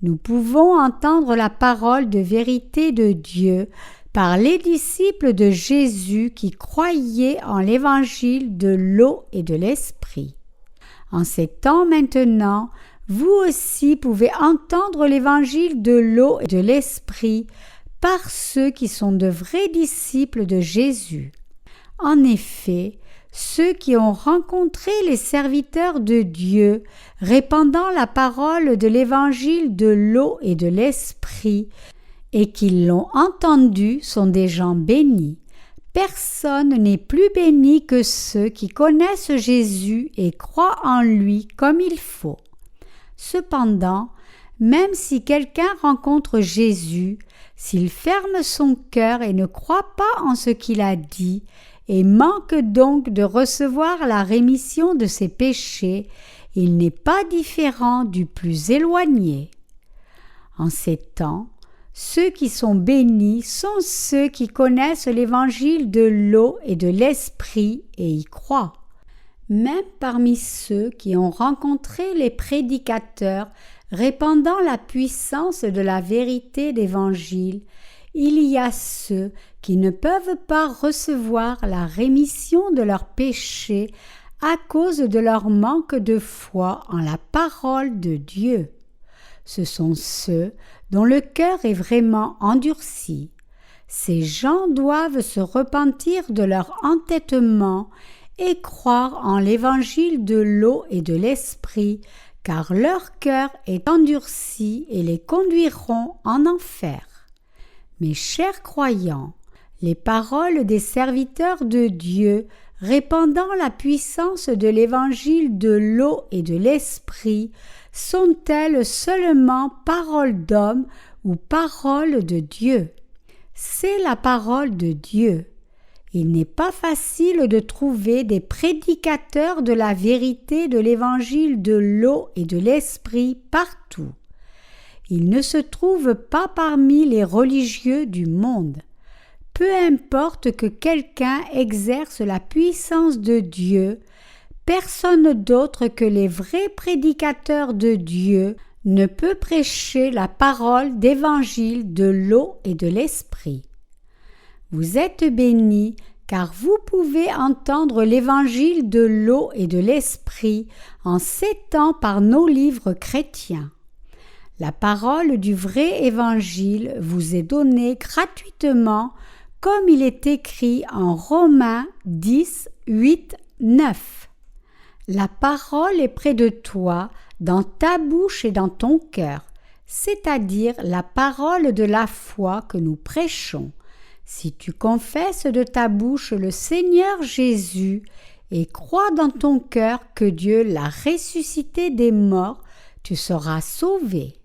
Nous pouvons entendre la parole de vérité de Dieu par les disciples de Jésus qui croyaient en l'évangile de l'eau et de l'esprit. En ces temps maintenant, vous aussi pouvez entendre l'évangile de l'eau et de l'esprit par ceux qui sont de vrais disciples de Jésus. En effet, ceux qui ont rencontré les serviteurs de Dieu, répandant la parole de l'évangile de l'eau et de l'esprit, et qui l'ont entendu sont des gens bénis. Personne n'est plus béni que ceux qui connaissent Jésus et croient en lui comme il faut. Cependant, même si quelqu'un rencontre Jésus, s'il ferme son cœur et ne croit pas en ce qu'il a dit, et manque donc de recevoir la rémission de ses péchés, il n'est pas différent du plus éloigné. En ces temps, ceux qui sont bénis sont ceux qui connaissent l'évangile de l'eau et de l'esprit et y croient. Même parmi ceux qui ont rencontré les prédicateurs répandant la puissance de la vérité d'évangile, il y a ceux qui ne peuvent pas recevoir la rémission de leurs péchés à cause de leur manque de foi en la parole de Dieu. Ce sont ceux dont le cœur est vraiment endurci. Ces gens doivent se repentir de leur entêtement et croire en l'évangile de l'eau et de l'esprit, car leur cœur est endurci et les conduiront en enfer. Mes chers croyants, les paroles des serviteurs de Dieu répandant la puissance de l'évangile de l'eau et de l'esprit sont-elles seulement paroles d'homme ou paroles de Dieu? C'est la parole de Dieu. Il n'est pas facile de trouver des prédicateurs de la vérité de l'évangile de l'eau et de l'esprit partout. Il ne se trouve pas parmi les religieux du monde. Peu importe que quelqu'un exerce la puissance de Dieu, personne d'autre que les vrais prédicateurs de Dieu ne peut prêcher la parole d'évangile de l'eau et de l'esprit. Vous êtes bénis, car vous pouvez entendre l'évangile de l'eau et de l'esprit en 7 ans par nos livres chrétiens. La parole du vrai évangile vous est donnée gratuitement, comme il est écrit en Romains 10, 8, 9. La parole est près de toi, dans ta bouche et dans ton cœur, c'est-à-dire la parole de la foi que nous prêchons. Si tu confesses de ta bouche le Seigneur Jésus et crois dans ton cœur que Dieu l'a ressuscité des morts, tu seras sauvé.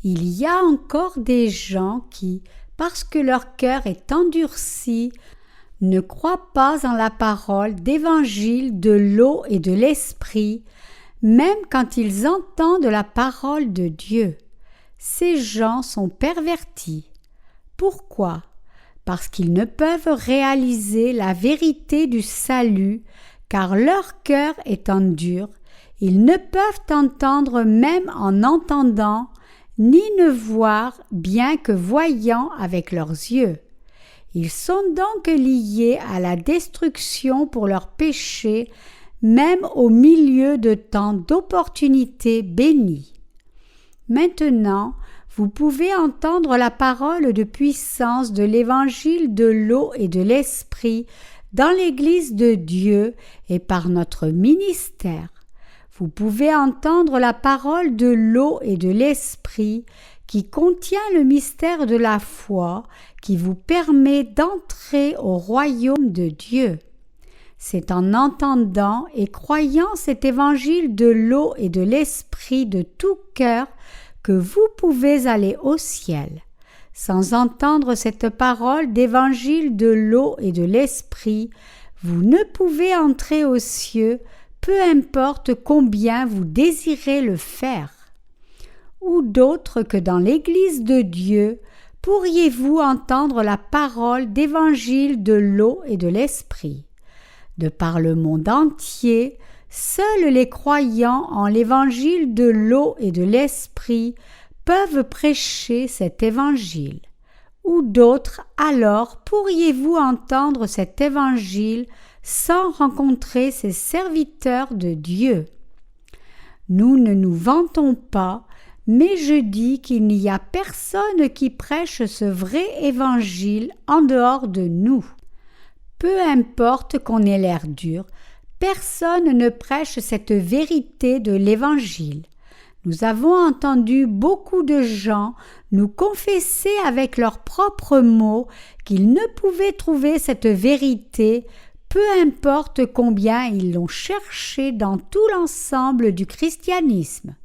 Il y a encore des gens qui, parce que leur cœur est endurci, ne croient pas en la parole d'évangile de l'eau et de l'esprit, même quand ils entendent la parole de Dieu. Ces gens sont pervertis. Pourquoi? Parce qu'ils ne peuvent réaliser la vérité du salut, car leur cœur étant dur, ils ne peuvent entendre même en entendant, ni ne voir bien que voyant avec leurs yeux. Ils sont donc liés à la destruction pour leurs péchés, même au milieu de tant d'opportunités bénies. Maintenant, vous pouvez entendre la parole de puissance de l'évangile de l'eau et de l'esprit dans l'Église de Dieu et par notre ministère. Vous pouvez entendre la parole de l'eau et de l'esprit qui contient le mystère de la foi qui vous permet d'entrer au royaume de Dieu. C'est en entendant et croyant cet évangile de l'eau et de l'esprit de tout cœur que vous pouvez aller au ciel. Sans entendre cette parole d'évangile de l'eau et de l'esprit, vous ne pouvez entrer aux cieux, peu importe combien vous désirez le faire. Ou d'autres que dans l'Église de Dieu, pourriez-vous entendre la parole d'évangile de l'eau et de l'esprit? De par le monde entier, seuls les croyants en l'évangile de l'eau et de l'esprit peuvent prêcher cet évangile. Ou d'autres, alors pourriez-vous entendre cet évangile sans rencontrer ces serviteurs de Dieu? Nous ne nous vantons pas, mais je dis qu'il n'y a personne qui prêche ce vrai évangile en dehors de nous. Peu importe qu'on ait l'air dur, personne ne prêche cette vérité de l'Évangile. Nous avons entendu beaucoup de gens nous confesser avec leurs propres mots qu'ils ne pouvaient trouver cette vérité, peu importe combien ils l'ont cherchée dans tout l'ensemble du christianisme.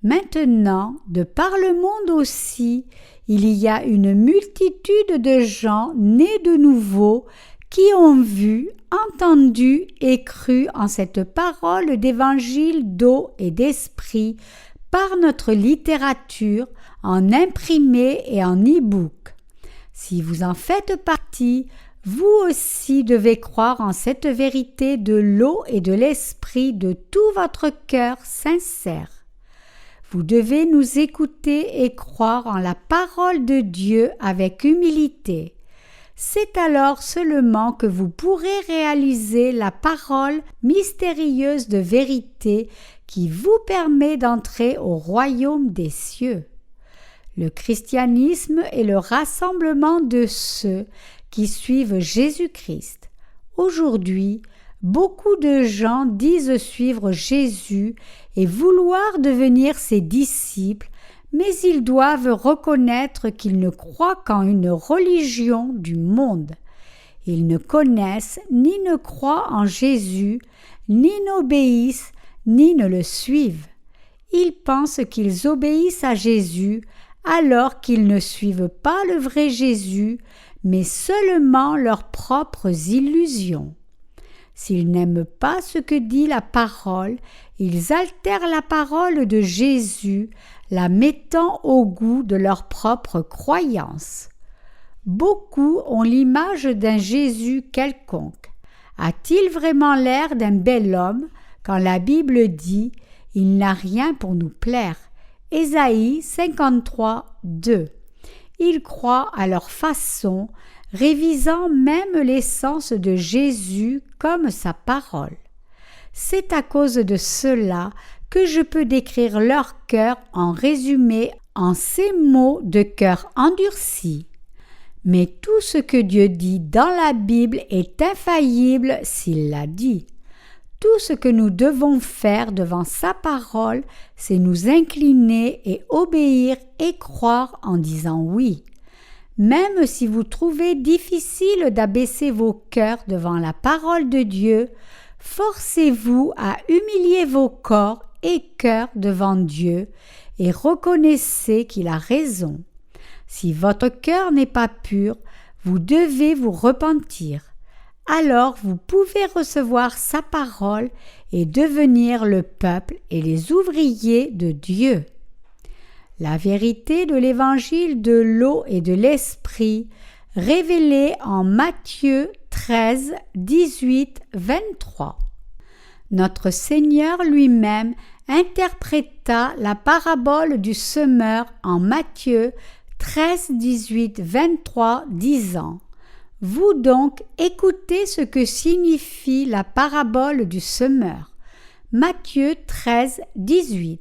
Maintenant, de par le monde aussi, il y a une multitude de gens nés de nouveau qui ont vu, entendu et cru en cette parole d'évangile d'eau et d'esprit par notre littérature en imprimé et en e-book. Si vous en faites partie, vous aussi devez croire en cette vérité de l'eau et de l'esprit de tout votre cœur sincère. Vous devez nous écouter et croire en la parole de Dieu avec humilité. C'est alors seulement que vous pourrez réaliser la parole mystérieuse de vérité qui vous permet d'entrer au royaume des cieux. Le christianisme est le rassemblement de ceux qui suivent Jésus-Christ. Aujourd'hui, beaucoup de gens disent suivre Jésus et vouloir devenir ses disciples, mais ils doivent reconnaître qu'ils ne croient qu'en une religion du monde. Ils ne connaissent ni ne croient en Jésus, ni n'obéissent, ni ne le suivent. Ils pensent qu'ils obéissent à Jésus, alors qu'ils ne suivent pas le vrai Jésus, mais seulement leurs propres illusions. S'ils n'aiment pas ce que dit la parole, ils altèrent la parole de Jésus, la mettant au goût de leur propre croyance. Beaucoup ont l'image d'un Jésus quelconque. A-t-il vraiment l'air d'un bel homme quand la Bible dit « Il n'a rien pour nous plaire » Ésaïe 53, 2. Ils croient à leur façon, révisant même l'essence de Jésus comme sa parole. C'est à cause de cela que je peux décrire leur cœur en résumé en ces mots de cœur endurci. Mais tout ce que Dieu dit dans la Bible est infaillible s'il l'a dit. Tout ce que nous devons faire devant sa parole, c'est nous incliner et obéir et croire en disant oui. Même si vous trouvez difficile d'abaisser vos cœurs devant la parole de Dieu, forcez-vous à humilier vos corps et cœurs devant Dieu et reconnaissez qu'il a raison. Si votre cœur n'est pas pur, vous devez vous repentir. Alors vous pouvez recevoir sa parole et devenir le peuple et les ouvriers de Dieu. La vérité de l'évangile de l'eau et de l'esprit, révélée en Matthieu 13, 18, 23. Notre Seigneur lui-même interpréta la parabole du semeur en Matthieu 13, 18, 23, disant: Vous donc écoutez ce que signifie la parabole du semeur. Matthieu 13, 18.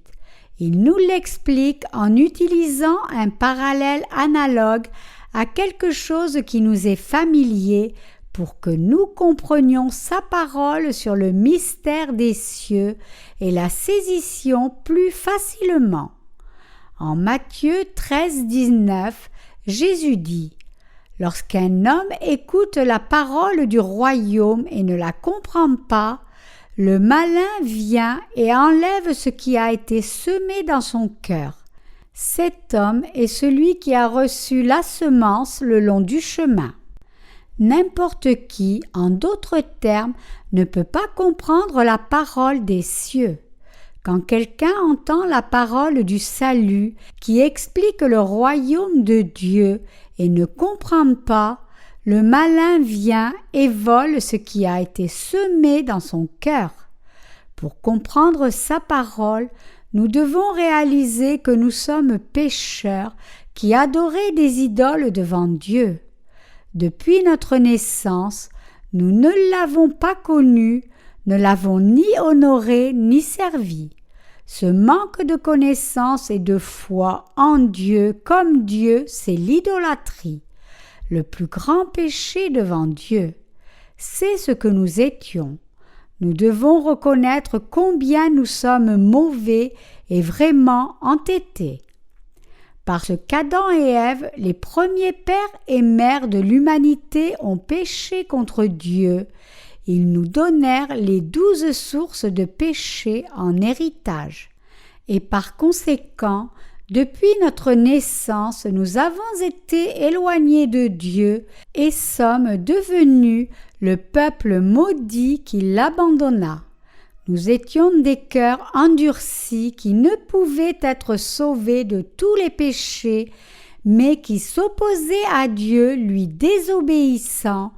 Il nous l'explique en utilisant un parallèle analogue à quelque chose qui nous est familier pour que nous comprenions sa parole sur le mystère des cieux et la saisissions plus facilement. En Matthieu 13, 19, Jésus dit: Lorsqu'un homme écoute la parole du royaume et ne la comprend pas, le malin vient et enlève ce qui a été semé dans son cœur. Cet homme est celui qui a reçu la semence le long du chemin. N'importe qui, en d'autres termes, ne peut pas comprendre la parole des cieux. Quand quelqu'un entend la parole du salut qui explique le royaume de Dieu et ne comprend pas, le malin vient et vole ce qui a été semé dans son cœur. Pour comprendre sa parole, nous devons réaliser que nous sommes pécheurs qui adoraient des idoles devant Dieu. Depuis notre naissance, nous ne l'avons pas connu, ne l'avons ni honoré ni servi. Ce manque de connaissance et de foi en Dieu comme Dieu, c'est l'idolâtrie, le plus grand péché devant Dieu. C'est ce que nous étions. Nous devons reconnaître combien nous sommes mauvais et vraiment entêtés. Parce qu'Adam et Ève, les premiers pères et mères de l'humanité, ont péché contre Dieu, ils nous donnèrent les 12 sources de péché en héritage. Et par conséquent, depuis notre naissance, nous avons été éloignés de Dieu et sommes devenus le peuple maudit qui l'abandonna. Nous étions des cœurs endurcis qui ne pouvaient être sauvés de tous les péchés, mais qui s'opposaient à Dieu, lui désobéissant,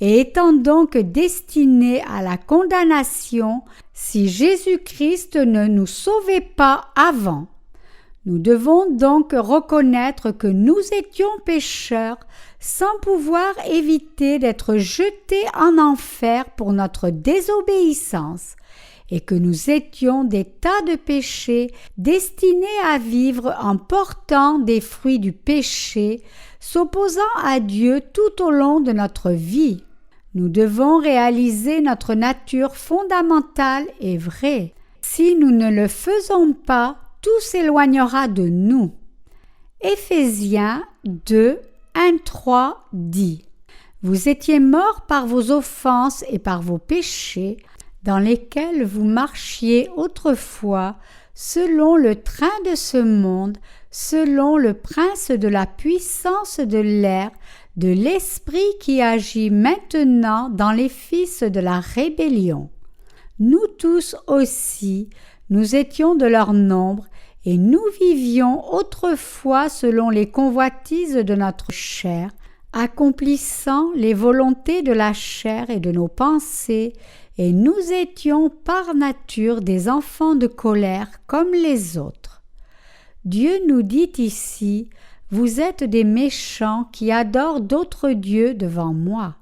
et étant donc destinés à la condamnation si Jésus-Christ ne nous sauvait pas avant. Nous devons donc reconnaître que nous étions pécheurs sans pouvoir éviter d'être jetés en enfer pour notre désobéissance et que nous étions des tas de péchés destinés à vivre en portant des fruits du péché, s'opposant à Dieu tout au long de notre vie. Nous devons réaliser notre nature fondamentale et vraie. Si nous ne le faisons pas, tout s'éloignera de nous. Éphésiens 2, 1, 3 dit: Vous étiez morts par vos offenses et par vos péchés, dans lesquels vous marchiez autrefois, selon le train de ce monde, selon le prince de la puissance de l'air, de l'esprit qui agit maintenant dans les fils de la rébellion. Nous tous aussi, nous étions de leur nombre, et nous vivions autrefois selon les convoitises de notre chair, accomplissant les volontés de la chair et de nos pensées, et nous étions par nature des enfants de colère comme les autres. Dieu nous dit ici: Vous êtes des méchants qui adorent d'autres dieux devant moi.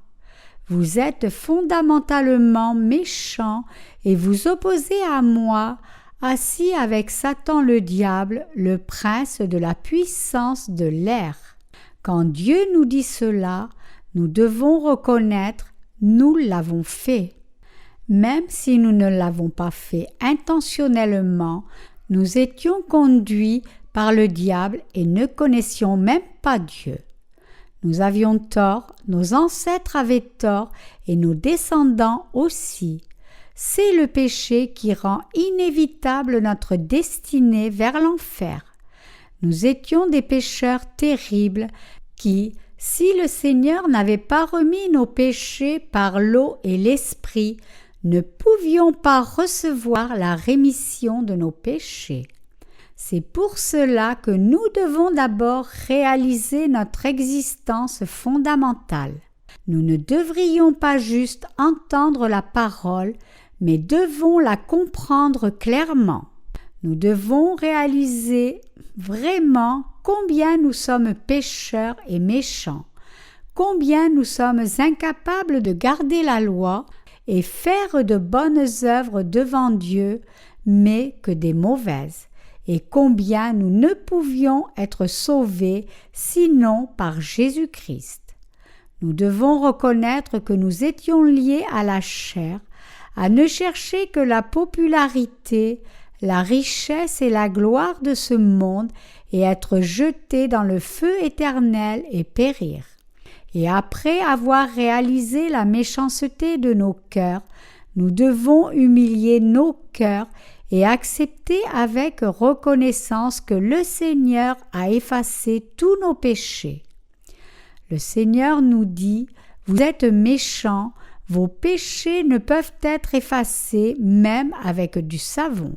Vous êtes fondamentalement méchants et vous opposez à moi, assis avec Satan le diable, le prince de la puissance de l'air. Quand Dieu nous dit cela, nous devons reconnaître: nous l'avons fait. Même si nous ne l'avons pas fait intentionnellement, nous étions conduits par le diable et ne connaissions même pas Dieu. Nous avions tort, nos ancêtres avaient tort et nos descendants aussi. C'est le péché qui rend inévitable notre destinée vers l'enfer. Nous étions des pécheurs terribles qui, si le Seigneur n'avait pas remis nos péchés par l'eau et l'esprit, ne pouvions pas recevoir la rémission de nos péchés. C'est pour cela que nous devons d'abord réaliser notre existence fondamentale. Nous ne devrions pas juste entendre la parole, mais devons la comprendre clairement. Nous devons réaliser vraiment combien nous sommes pécheurs et méchants, combien nous sommes incapables de garder la loi et faire de bonnes œuvres devant Dieu, mais que des mauvaises, et combien nous ne pouvions être sauvés sinon par Jésus-Christ. Nous devons reconnaître que nous étions liés à la chair, à ne chercher que la popularité, la richesse et la gloire de ce monde et être jetés dans le feu éternel et périr. Et après avoir réalisé la méchanceté de nos cœurs, nous devons humilier nos cœurs et accepter avec reconnaissance que le Seigneur a effacé tous nos péchés. Le Seigneur nous dit « Vous êtes méchants, vos péchés ne peuvent être effacés même avec du savon. »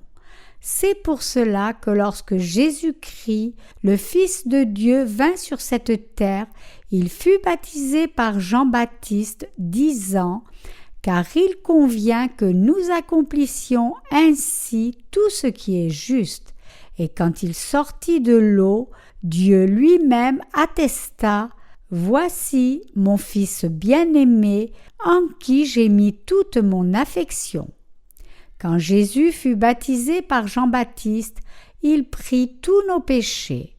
C'est pour cela que lorsque Jésus-Christ, le Fils de Dieu, vint sur cette terre, il fut baptisé par Jean-Baptiste, disant « Car il convient que nous accomplissions ainsi tout ce qui est juste. » Et quand il sortit de l'eau, Dieu lui-même attesta « Voici mon Fils bien-aimé, en qui j'ai mis toute mon affection. » Quand Jésus fut baptisé par Jean-Baptiste, il prit tous nos péchés.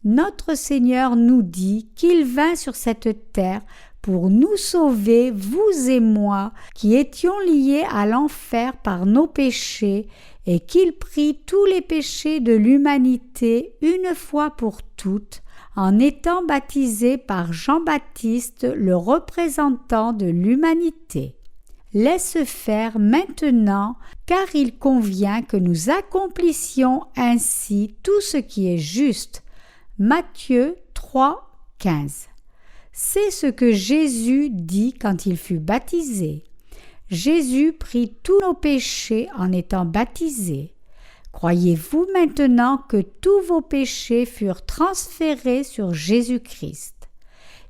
Notre Seigneur nous dit qu'il vint sur cette terre pour nous sauver, vous et moi, qui étions liés à l'enfer par nos péchés, et qu'il prit tous les péchés de l'humanité une fois pour toutes, en étant baptisé par Jean-Baptiste, le représentant de l'humanité. Laisse faire maintenant, car il convient que nous accomplissions ainsi tout ce qui est juste. Matthieu 3, 15. C'est ce que Jésus dit quand il fut baptisé. Jésus prit tous nos péchés en étant baptisé. Croyez-vous maintenant que tous vos péchés furent transférés sur Jésus-Christ?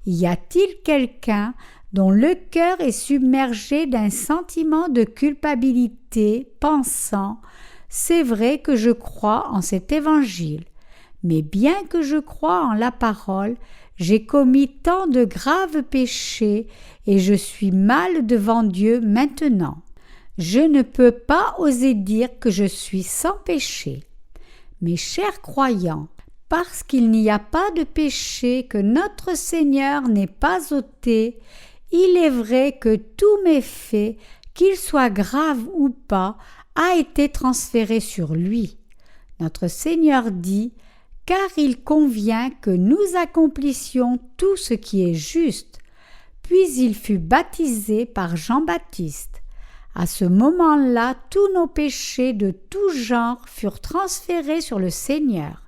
Y a-t-il quelqu'un dont le cœur est submergé d'un sentiment de culpabilité, pensant « C'est vrai que je crois en cet évangile, mais bien que je croie en la parole, j'ai commis tant de graves péchés et je suis mal devant Dieu maintenant. Je ne peux pas oser dire que je suis sans péché. » Mes chers croyants, parce qu'il n'y a pas de péché que notre Seigneur n'ait pas ôté, il est vrai que tous mes faits, qu'ils soient graves ou pas, a été transféré sur lui. Notre Seigneur dit « Car il convient que nous accomplissions tout ce qui est juste. » Puis il fut baptisé par Jean-Baptiste. À ce moment-là, tous nos péchés de tout genre furent transférés sur le Seigneur.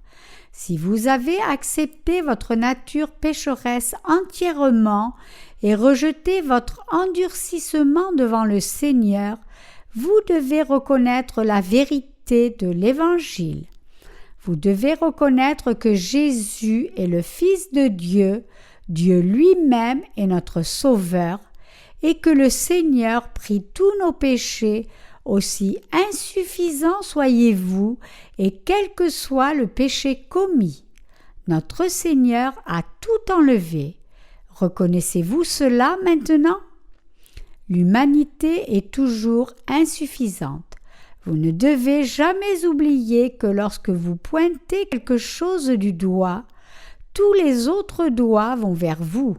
Si vous avez accepté votre nature pécheresse entièrement et rejeté votre endurcissement devant le Seigneur, vous devez reconnaître la vérité de l'Évangile. Vous devez reconnaître que Jésus est le Fils de Dieu, Dieu lui-même est notre Sauveur, et que le Seigneur prit tous nos péchés, aussi insuffisants soyez-vous, et quel que soit le péché commis. Notre Seigneur a tout enlevé. Reconnaissez-vous cela maintenant? L'humanité est toujours insuffisante. Vous ne devez jamais oublier que lorsque vous pointez quelque chose du doigt, tous les autres doigts vont vers vous.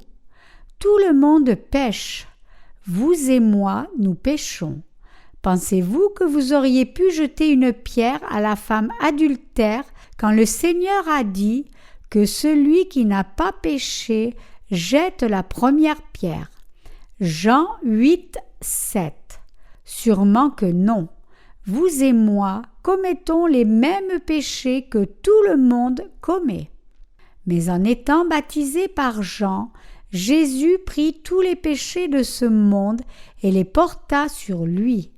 Tout le monde pêche. Vous et moi, nous péchons. Pensez-vous que vous auriez pu jeter une pierre à la femme adultère quand le Seigneur a dit que celui qui n'a pas péché jette la première pierre? Jean 8, 7. Sûrement que non. Vous et moi commettons les mêmes péchés que tout le monde commet. Mais en étant baptisé par Jean, Jésus prit tous les péchés de ce monde et les porta sur lui.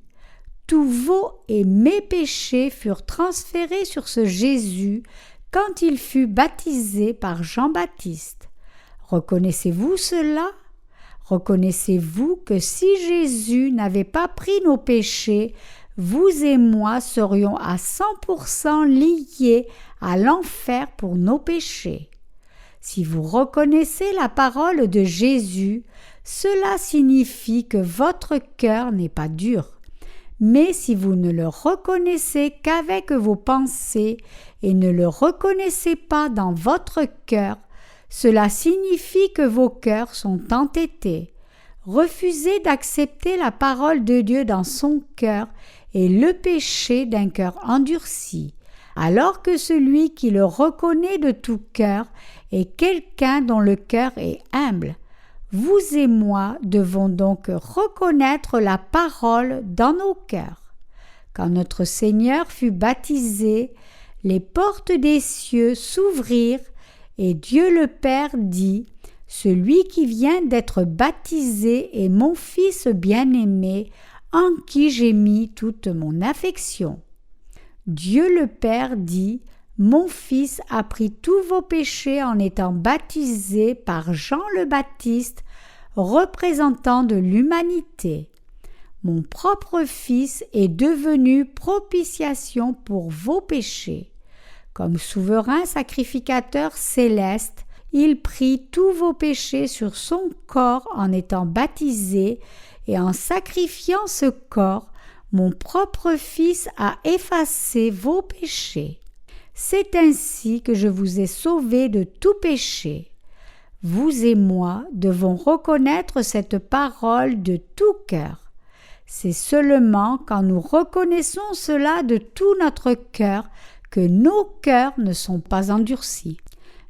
Tous vos et mes péchés furent transférés sur ce Jésus quand il fut baptisé par Jean-Baptiste. Reconnaissez-vous cela? Reconnaissez-vous que si Jésus n'avait pas pris nos péchés, vous et moi serions à 100% liés à l'enfer pour nos péchés? Si vous reconnaissez la parole de Jésus, cela signifie que votre cœur n'est pas dur. Mais si vous ne le reconnaissez qu'avec vos pensées et ne le reconnaissez pas dans votre cœur, cela signifie que vos cœurs sont entêtés. Refusez d'accepter la parole de Dieu dans son cœur et le péché d'un cœur endurci, alors que celui qui le reconnaît de tout cœur est quelqu'un dont le cœur est humble. Vous et moi devons donc reconnaître la parole dans nos cœurs. Quand notre Seigneur fut baptisé, les portes des cieux s'ouvrirent et Dieu le Père dit « Celui qui vient d'être baptisé est mon Fils bien-aimé, en qui j'ai mis toute mon affection. » Dieu le Père dit « Mon Fils a pris tous vos péchés en étant baptisé par Jean le Baptiste, représentant de l'humanité. Mon propre Fils est devenu propitiation pour vos péchés. Comme souverain sacrificateur céleste, il prit tous vos péchés sur son corps en étant baptisé, et en sacrifiant ce corps, mon propre Fils a effacé vos péchés. C'est ainsi que je vous ai sauvés de tout péché. Vous et moi devons reconnaître cette parole de tout cœur. C'est seulement quand nous reconnaissons cela de tout notre cœur que nos cœurs ne sont pas endurcis.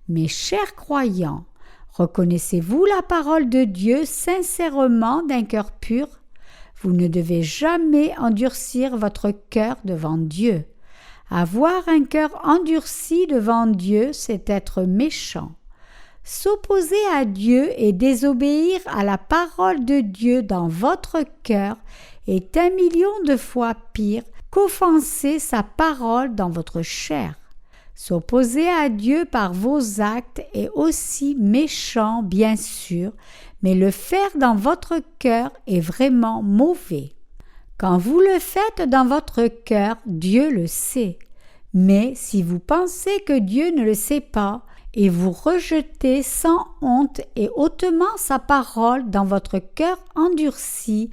Mes chers croyants, reconnaissez-vous la parole de Dieu sincèrement d'un cœur pur? Vous ne devez jamais endurcir votre cœur devant Dieu. Avoir un cœur endurci devant Dieu, c'est être méchant. S'opposer à Dieu et désobéir à la parole de Dieu dans votre cœur est 1 000 000 de fois pire qu'offenser sa parole dans votre chair. S'opposer à Dieu par vos actes est aussi méchant, bien sûr, mais le faire dans votre cœur est vraiment mauvais. Quand vous le faites dans votre cœur, Dieu le sait. Mais si vous pensez que Dieu ne le sait pas, et vous rejetez sans honte et hautement sa parole dans votre cœur endurci,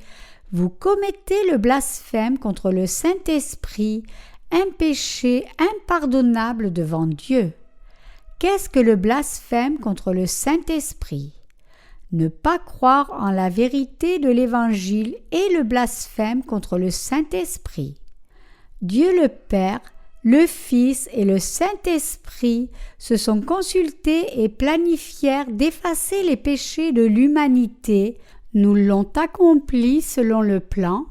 vous commettez le blasphème contre le Saint-Esprit, un péché impardonnable devant Dieu. Qu'est-ce que le blasphème contre le Saint-Esprit? Ne pas croire en la vérité de l'Évangile est le blasphème contre le Saint-Esprit. Dieu le Père, le Fils et le Saint-Esprit se sont consultés et planifièrent d'effacer les péchés de l'humanité, nous l'ont accompli selon le plan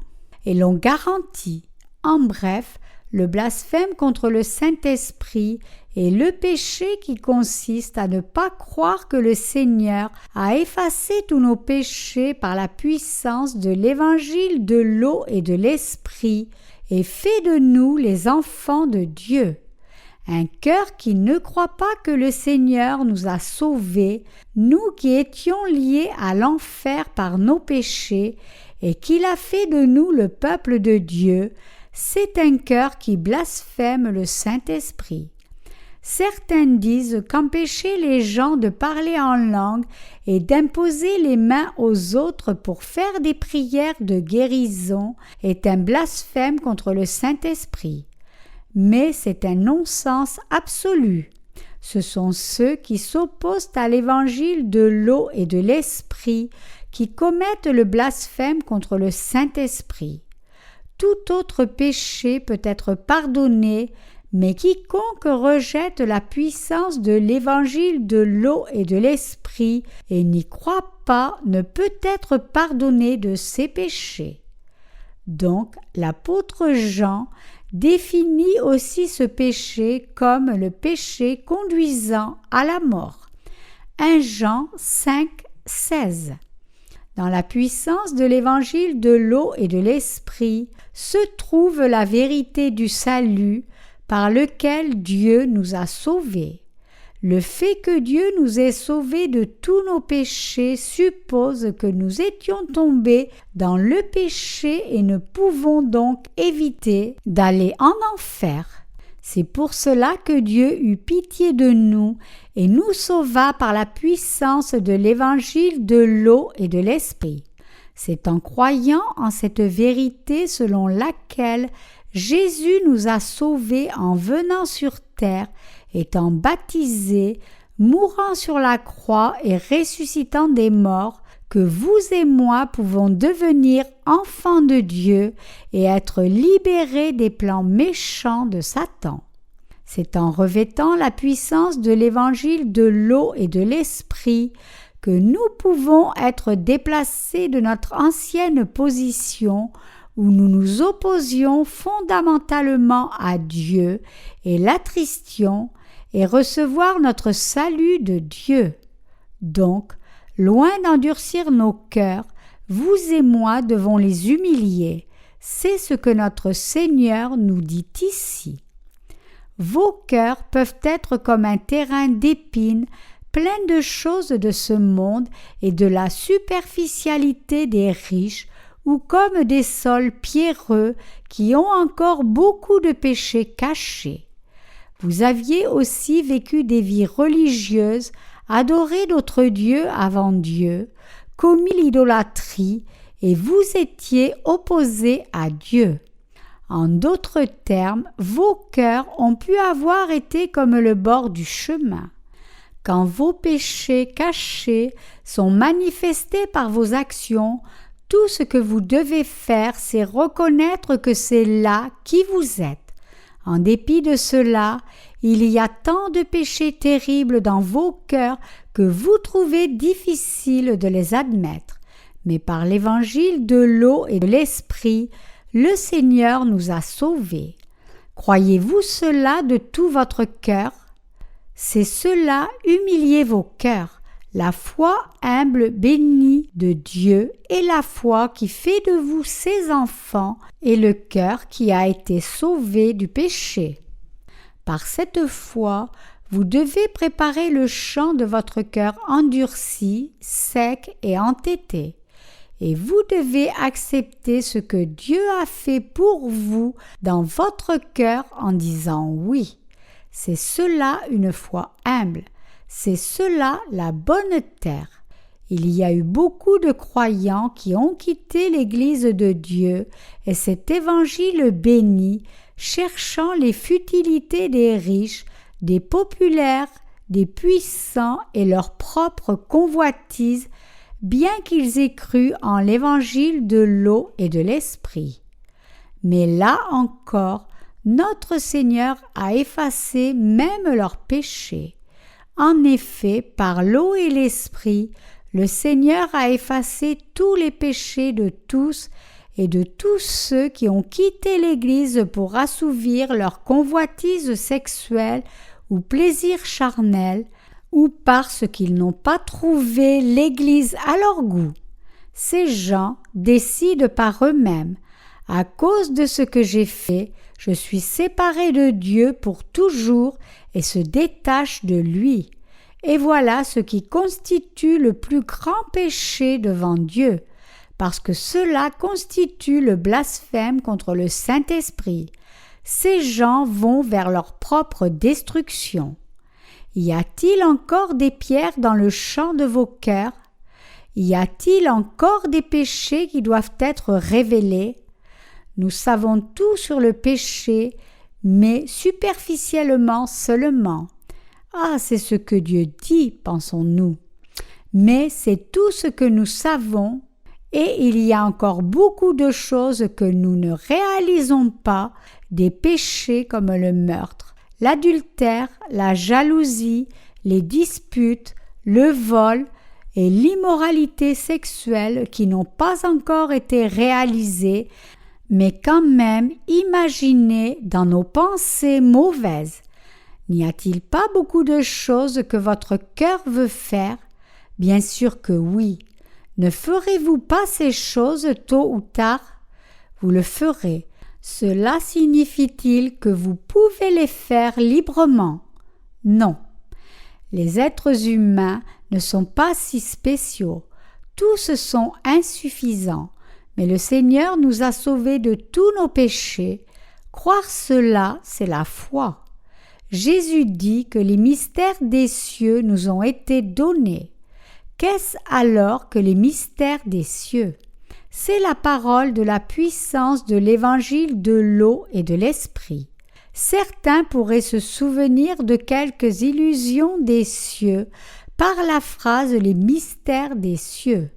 et l'ont garanti. En bref, le blasphème contre le Saint-Esprit est le péché qui consiste à ne pas croire que le Seigneur a effacé tous nos péchés par la puissance de l'Évangile de l'eau et de l'Esprit et fait de nous les enfants de Dieu. Un cœur qui ne croit pas que le Seigneur nous a sauvés, nous qui étions liés à l'enfer par nos péchés, et qu'il a fait de nous le peuple de Dieu, c'est un cœur qui blasphème le Saint-Esprit. Certains disent qu'empêcher les gens de parler en langue et d'imposer les mains aux autres pour faire des prières de guérison est un blasphème contre le Saint-Esprit. Mais c'est un non-sens absolu. Ce sont ceux qui s'opposent à l'évangile de l'eau et de l'esprit qui commettent le blasphème contre le Saint-Esprit. Tout autre péché peut être pardonné, mais quiconque rejette la puissance de l'évangile de l'eau et de l'esprit et n'y croit pas ne peut être pardonné de ses péchés. Donc, l'apôtre Jean définit aussi ce péché comme le péché conduisant à la mort. 1 Jean 5, 16. Dans la puissance de l'évangile de l'eau et de l'esprit se trouve la vérité du salut par lequel Dieu nous a sauvés. Le fait que Dieu nous ait sauvés de tous nos péchés suppose que nous étions tombés dans le péché et ne pouvons donc éviter d'aller en enfer. C'est pour cela que Dieu eut pitié de nous et nous sauva par la puissance de l'évangile de l'eau et de l'esprit. C'est en croyant en cette vérité selon laquelle Jésus nous a sauvés en venant sur terre, étant baptisé, mourant sur la croix et ressuscitant des morts, que vous et moi pouvons devenir enfants de Dieu et être libérés des plans méchants de Satan. C'est en revêtant la puissance de l'évangile de l'eau et de l'esprit que nous pouvons être déplacés de notre ancienne position où nous nous opposions fondamentalement à Dieu et l'attristions et recevoir notre salut de Dieu. Donc, loin d'endurcir nos cœurs, vous et moi devons les humilier. C'est ce que notre Seigneur nous dit ici. Vos cœurs peuvent être comme un terrain d'épines plein de choses de ce monde et de la superficialité des riches, ou comme des sols pierreux qui ont encore beaucoup de péchés cachés. Vous aviez aussi vécu des vies religieuses, adoré d'autres dieux avant Dieu, commis l'idolâtrie, et vous étiez opposés à Dieu. En d'autres termes, vos cœurs ont pu avoir été comme le bord du chemin. Quand vos péchés cachés sont manifestés par vos actions, tout ce que vous devez faire, c'est reconnaître que c'est là qui vous êtes. En dépit de cela, il y a tant de péchés terribles dans vos cœurs que vous trouvez difficile de les admettre. Mais par l'évangile de l'eau et de l'esprit, le Seigneur nous a sauvés. Croyez-vous cela de tout votre cœur? C'est cela, humiliez vos cœurs. La foi humble bénie de Dieu est la foi qui fait de vous ses enfants et le cœur qui a été sauvé du péché. Par cette foi, vous devez préparer le champ de votre cœur endurci, sec et entêté. Et vous devez accepter ce que Dieu a fait pour vous dans votre cœur en disant oui. C'est cela une foi humble. C'est cela la bonne terre. Il y a eu beaucoup de croyants qui ont quitté l'Église de Dieu et cet évangile béni, cherchant les futilités des riches, des populaires, des puissants et leurs propres convoitises, bien qu'ils aient cru en l'évangile de l'eau et de l'esprit. Mais là encore, notre Seigneur a effacé même leurs péchés. En effet, par l'eau et l'esprit, le Seigneur a effacé tous les péchés de tous et de tous ceux qui ont quitté l'Église pour assouvir leurs convoitises sexuelles ou plaisirs charnels, ou parce qu'ils n'ont pas trouvé l'Église à leur goût. Ces gens décident par eux-mêmes. À cause de ce que j'ai fait, je suis séparé de Dieu pour toujours et se détache de lui. Et voilà ce qui constitue le plus grand péché devant Dieu, parce que cela constitue le blasphème contre le Saint-Esprit. Ces gens vont vers leur propre destruction. Y a-t-il encore des pierres dans le champ de vos cœurs? Y a-t-il encore des péchés qui doivent être révélés? Nous savons tout sur le péché, mais superficiellement seulement. Ah, c'est ce que Dieu dit, pensons-nous. Mais c'est tout ce que nous savons, Et il y a encore beaucoup de choses que nous ne réalisons pas, des péchés comme le meurtre, l'adultère, la jalousie, les disputes, le vol et l'immoralité sexuelle qui n'ont pas encore été réalisés, mais quand même imaginés dans nos pensées mauvaises. N'y a-t-il pas beaucoup de choses que votre cœur veut faire? Bien sûr que oui. Ne ferez-vous pas ces choses tôt ou tard? Vous le ferez. Cela signifie-t-il que vous pouvez les faire librement? Non. Les êtres humains ne sont pas si spéciaux. Tous sont insuffisants. Mais le Seigneur nous a sauvés de tous nos péchés. Croire cela, c'est la foi. Jésus dit que les mystères des cieux nous ont été donnés. Qu'est-ce alors que les mystères des cieux? C'est la parole de la puissance de l'évangile de l'eau et de l'esprit. Certains pourraient se souvenir de quelques illusions des cieux par la phrase « les mystères des cieux ».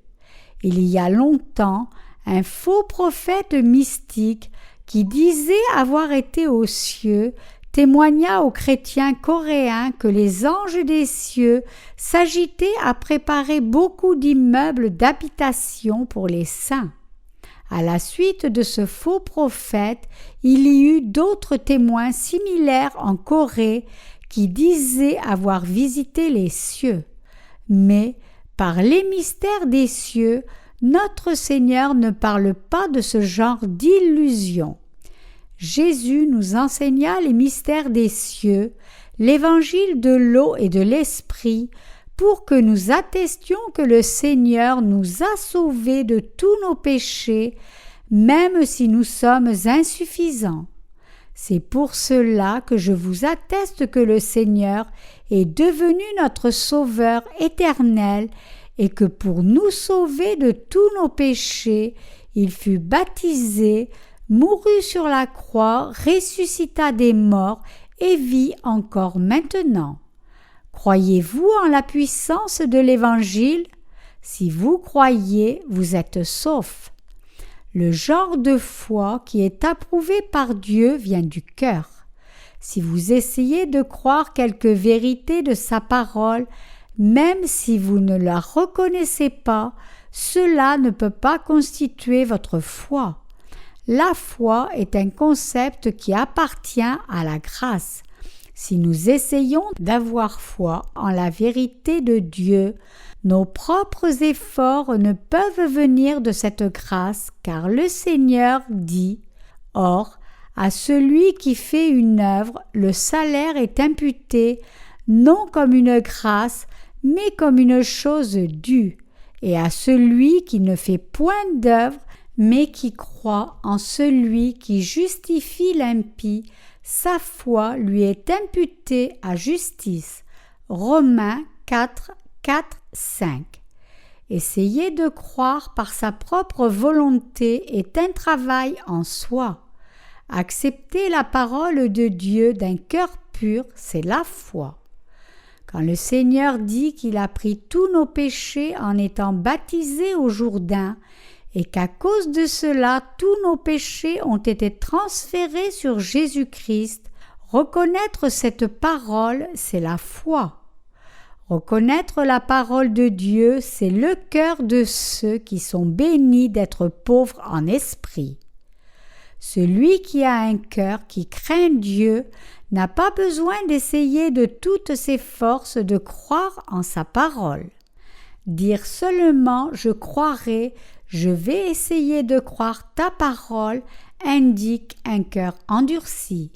Il y a longtemps, un faux prophète mystique qui disait avoir été aux cieux témoigna aux chrétiens coréens que les anges des cieux s'agitaient à préparer beaucoup d'immeubles d'habitation pour les saints. À la suite de ce faux prophète, il y eut d'autres témoins similaires en Corée qui disaient avoir visité les cieux. Mais, par les mystères des cieux, notre Seigneur ne parle pas de ce genre d'illusion. Jésus nous enseigna les mystères des cieux, l'évangile de l'eau et de l'esprit, pour que nous attestions que le Seigneur nous a sauvés de tous nos péchés, même si nous sommes insuffisants. C'est pour cela que je vous atteste que le Seigneur est devenu notre Sauveur éternel et que pour nous sauver de tous nos péchés, il fut baptisé, mourut sur la croix, ressuscita des morts et vit encore maintenant. Croyez-vous en la puissance de l'Évangile? Si vous croyez, vous êtes saufs. Le genre de foi qui est approuvé par Dieu vient du cœur. Si vous essayez de croire quelque vérité de sa parole, même si vous ne la reconnaissez pas, cela ne peut pas constituer votre foi. La foi est un concept qui appartient à la grâce. Si nous essayons d'avoir foi en la vérité de Dieu, nos propres efforts ne peuvent venir de cette grâce, car le Seigneur dit « Or, à celui qui fait une œuvre, le salaire est imputé, non comme une grâce, mais comme une chose due, et à celui qui ne fait point d'œuvre, mais qui croit en celui qui justifie l'impie, sa foi lui est imputée à justice. » Romains 4, 4, 5. Essayer de croire par sa propre volonté est un travail en soi. Accepter la parole de Dieu d'un cœur pur, c'est la foi. Quand le Seigneur dit qu'il a pris tous nos péchés en étant baptisé au Jourdain, et qu'à cause de cela, tous nos péchés ont été transférés sur Jésus-Christ, reconnaître cette parole, c'est la foi. Reconnaître la parole de Dieu, c'est le cœur de ceux qui sont bénis d'être pauvres en esprit. Celui qui a un cœur qui craint Dieu n'a pas besoin d'essayer de toutes ses forces de croire en sa parole. Dire seulement « je croirai », je vais essayer de croire ta parole indique un cœur endurci.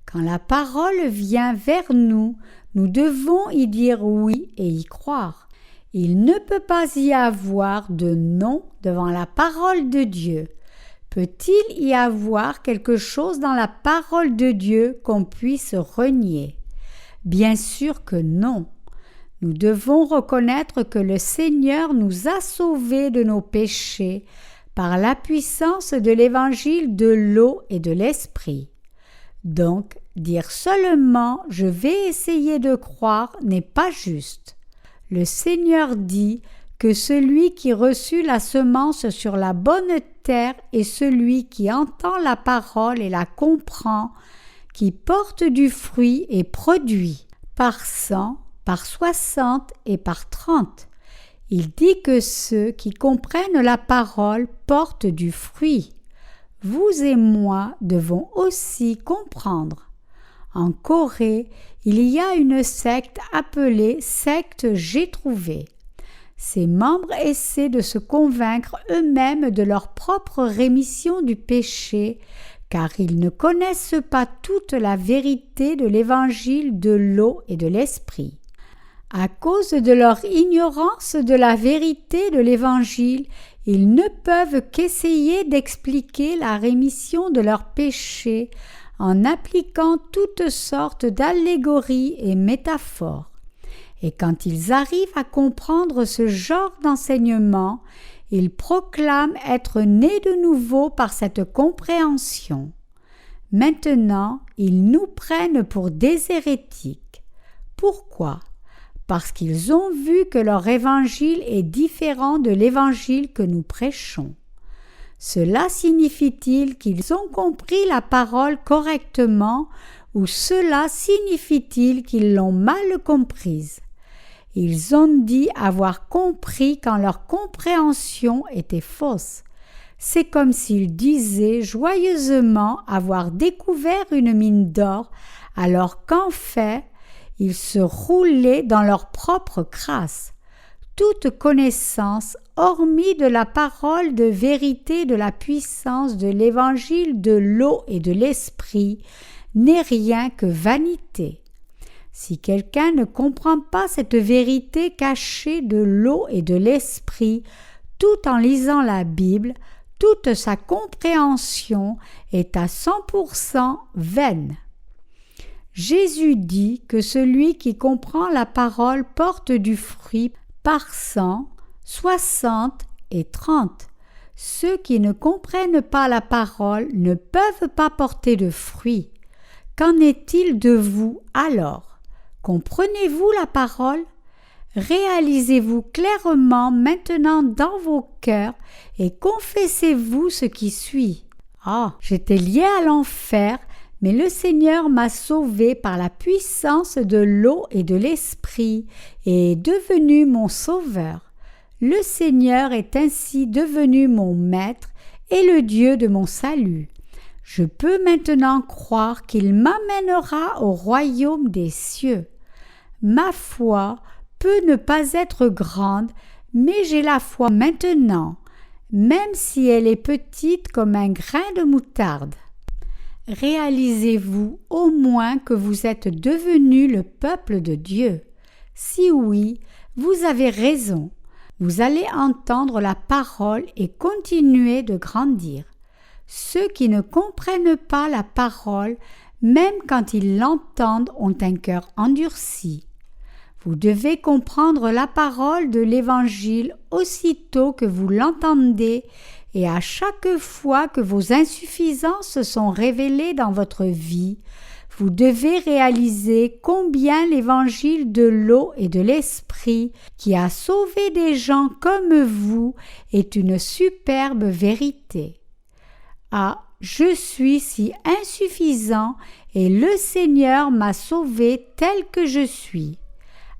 Quand la parole vient vers nous, nous devons y dire oui et y croire. Il ne peut pas y avoir de non devant la parole de Dieu. Peut-il y avoir quelque chose dans la parole de Dieu qu'on puisse renier? Bien sûr que non. Nous devons reconnaître que le Seigneur nous a sauvés de nos péchés par la puissance de l'évangile de l'eau et de l'esprit. Donc, dire seulement « je vais essayer de croire » n'est pas juste. Le Seigneur dit que celui qui reçut la semence sur la bonne terre est celui qui entend la parole et la comprend, qui porte du fruit et produit par 100, par 60 et par 30. Il dit que ceux qui comprennent la parole portent du fruit. Vous et moi devons aussi comprendre. En Corée, il y a une secte appelée secte J'ai trouvé. Ses membres essaient de se convaincre eux-mêmes de leur propre rémission du péché, car ils ne connaissent pas toute la vérité de l'évangile de l'eau et de l'esprit. À cause de leur ignorance de la vérité de l'Évangile, ils ne peuvent qu'essayer d'expliquer la rémission de leurs péchés en appliquant toutes sortes d'allégories et métaphores. Et quand ils arrivent à comprendre ce genre d'enseignement, ils proclament être nés de nouveau par cette compréhension. Maintenant, ils nous prennent pour des hérétiques. Pourquoi ? Parce qu'ils ont vu que leur évangile est différent de l'évangile que nous prêchons. Cela signifie-t-il qu'ils ont compris la parole correctement ou cela signifie-t-il qu'ils l'ont mal comprise? Ils ont dit avoir compris quand leur compréhension était fausse. C'est comme s'ils disaient joyeusement avoir découvert une mine d'or alors qu'en fait, ils se roulaient dans leur propre crasse. Toute connaissance, hormis de la parole de vérité de la puissance de l'évangile de l'eau et de l'esprit, n'est rien que vanité. Si quelqu'un ne comprend pas cette vérité cachée de l'eau et de l'esprit, tout en lisant la Bible, toute sa compréhension est à 100% vaine. Jésus dit que celui qui comprend la parole porte du fruit par 100, 60 et 30. Ceux qui ne comprennent pas la parole ne peuvent pas porter de fruit. Qu'en est-il de vous alors? Comprenez-vous la parole? Réalisez-vous clairement maintenant dans vos cœurs et confessez-vous ce qui suit. Ah, j'étais lié à l'enfer, mais le Seigneur m'a sauvé par la puissance de l'eau et de l'esprit et est devenu mon sauveur. Le Seigneur est ainsi devenu mon maître et le Dieu de mon salut. Je peux maintenant croire qu'il m'amènera au royaume des cieux. Ma foi peut ne pas être grande, mais j'ai la foi maintenant, même si elle est petite comme un grain de moutarde. Réalisez-vous au moins que vous êtes devenu le peuple de Dieu? Si oui, vous avez raison. Vous allez entendre la parole et continuer de grandir. Ceux qui ne comprennent pas la parole, même quand ils l'entendent, ont un cœur endurci. Vous devez comprendre la parole de l'Évangile aussitôt que vous l'entendez et à chaque fois que vos insuffisances sont révélées dans votre vie, vous devez réaliser combien l'Évangile de l'eau et de l'Esprit, qui a sauvé des gens comme vous, est une superbe vérité. Ah, je suis si insuffisant et le Seigneur m'a sauvé tel que je suis.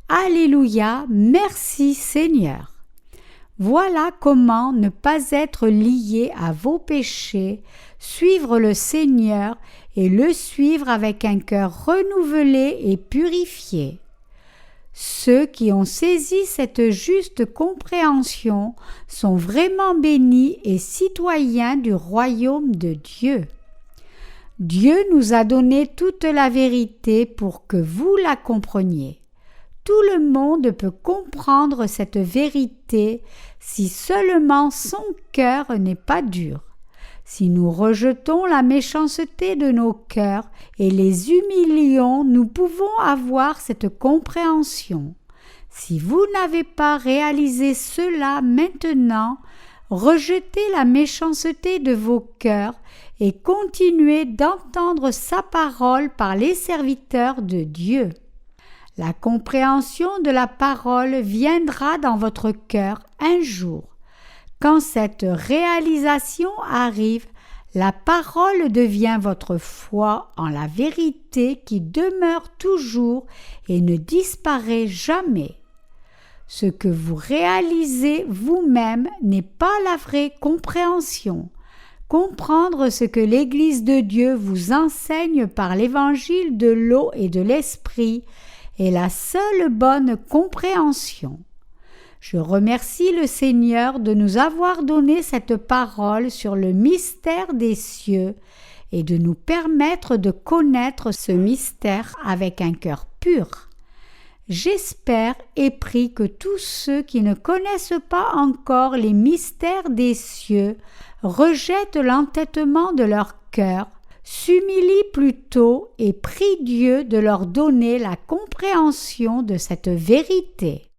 Alléluia, merci Seigneur. Voilà comment ne pas être lié à vos péchés, suivre le Seigneur et le suivre avec un cœur renouvelé et purifié. Ceux qui ont saisi cette juste compréhension sont vraiment bénis et citoyens du royaume de Dieu. Dieu nous a donné toute la vérité pour que vous la compreniez. Tout le monde peut comprendre cette vérité si seulement son cœur n'est pas dur. Si nous rejetons la méchanceté de nos cœurs et les humilions, nous pouvons avoir cette compréhension. Si vous n'avez pas réalisé cela maintenant, rejetez la méchanceté de vos cœurs et continuez d'entendre sa parole par les serviteurs de Dieu. La compréhension de la parole viendra dans votre cœur un jour. Quand cette réalisation arrive, la parole devient votre foi en la vérité qui demeure toujours et ne disparaît jamais. Ce que vous réalisez vous-même n'est pas la vraie compréhension. Comprendre ce que l'Église de Dieu vous enseigne par l'évangile de l'eau et de l'esprit est la seule bonne compréhension. Je remercie le Seigneur de nous avoir donné cette parole sur le mystère des cieux et de nous permettre de connaître ce mystère avec un cœur pur. J'espère et prie que tous ceux qui ne connaissent pas encore les mystères des cieux rejettent l'entêtement de leur cœur, s'humilient plutôt et prient Dieu de leur donner la compréhension de cette vérité.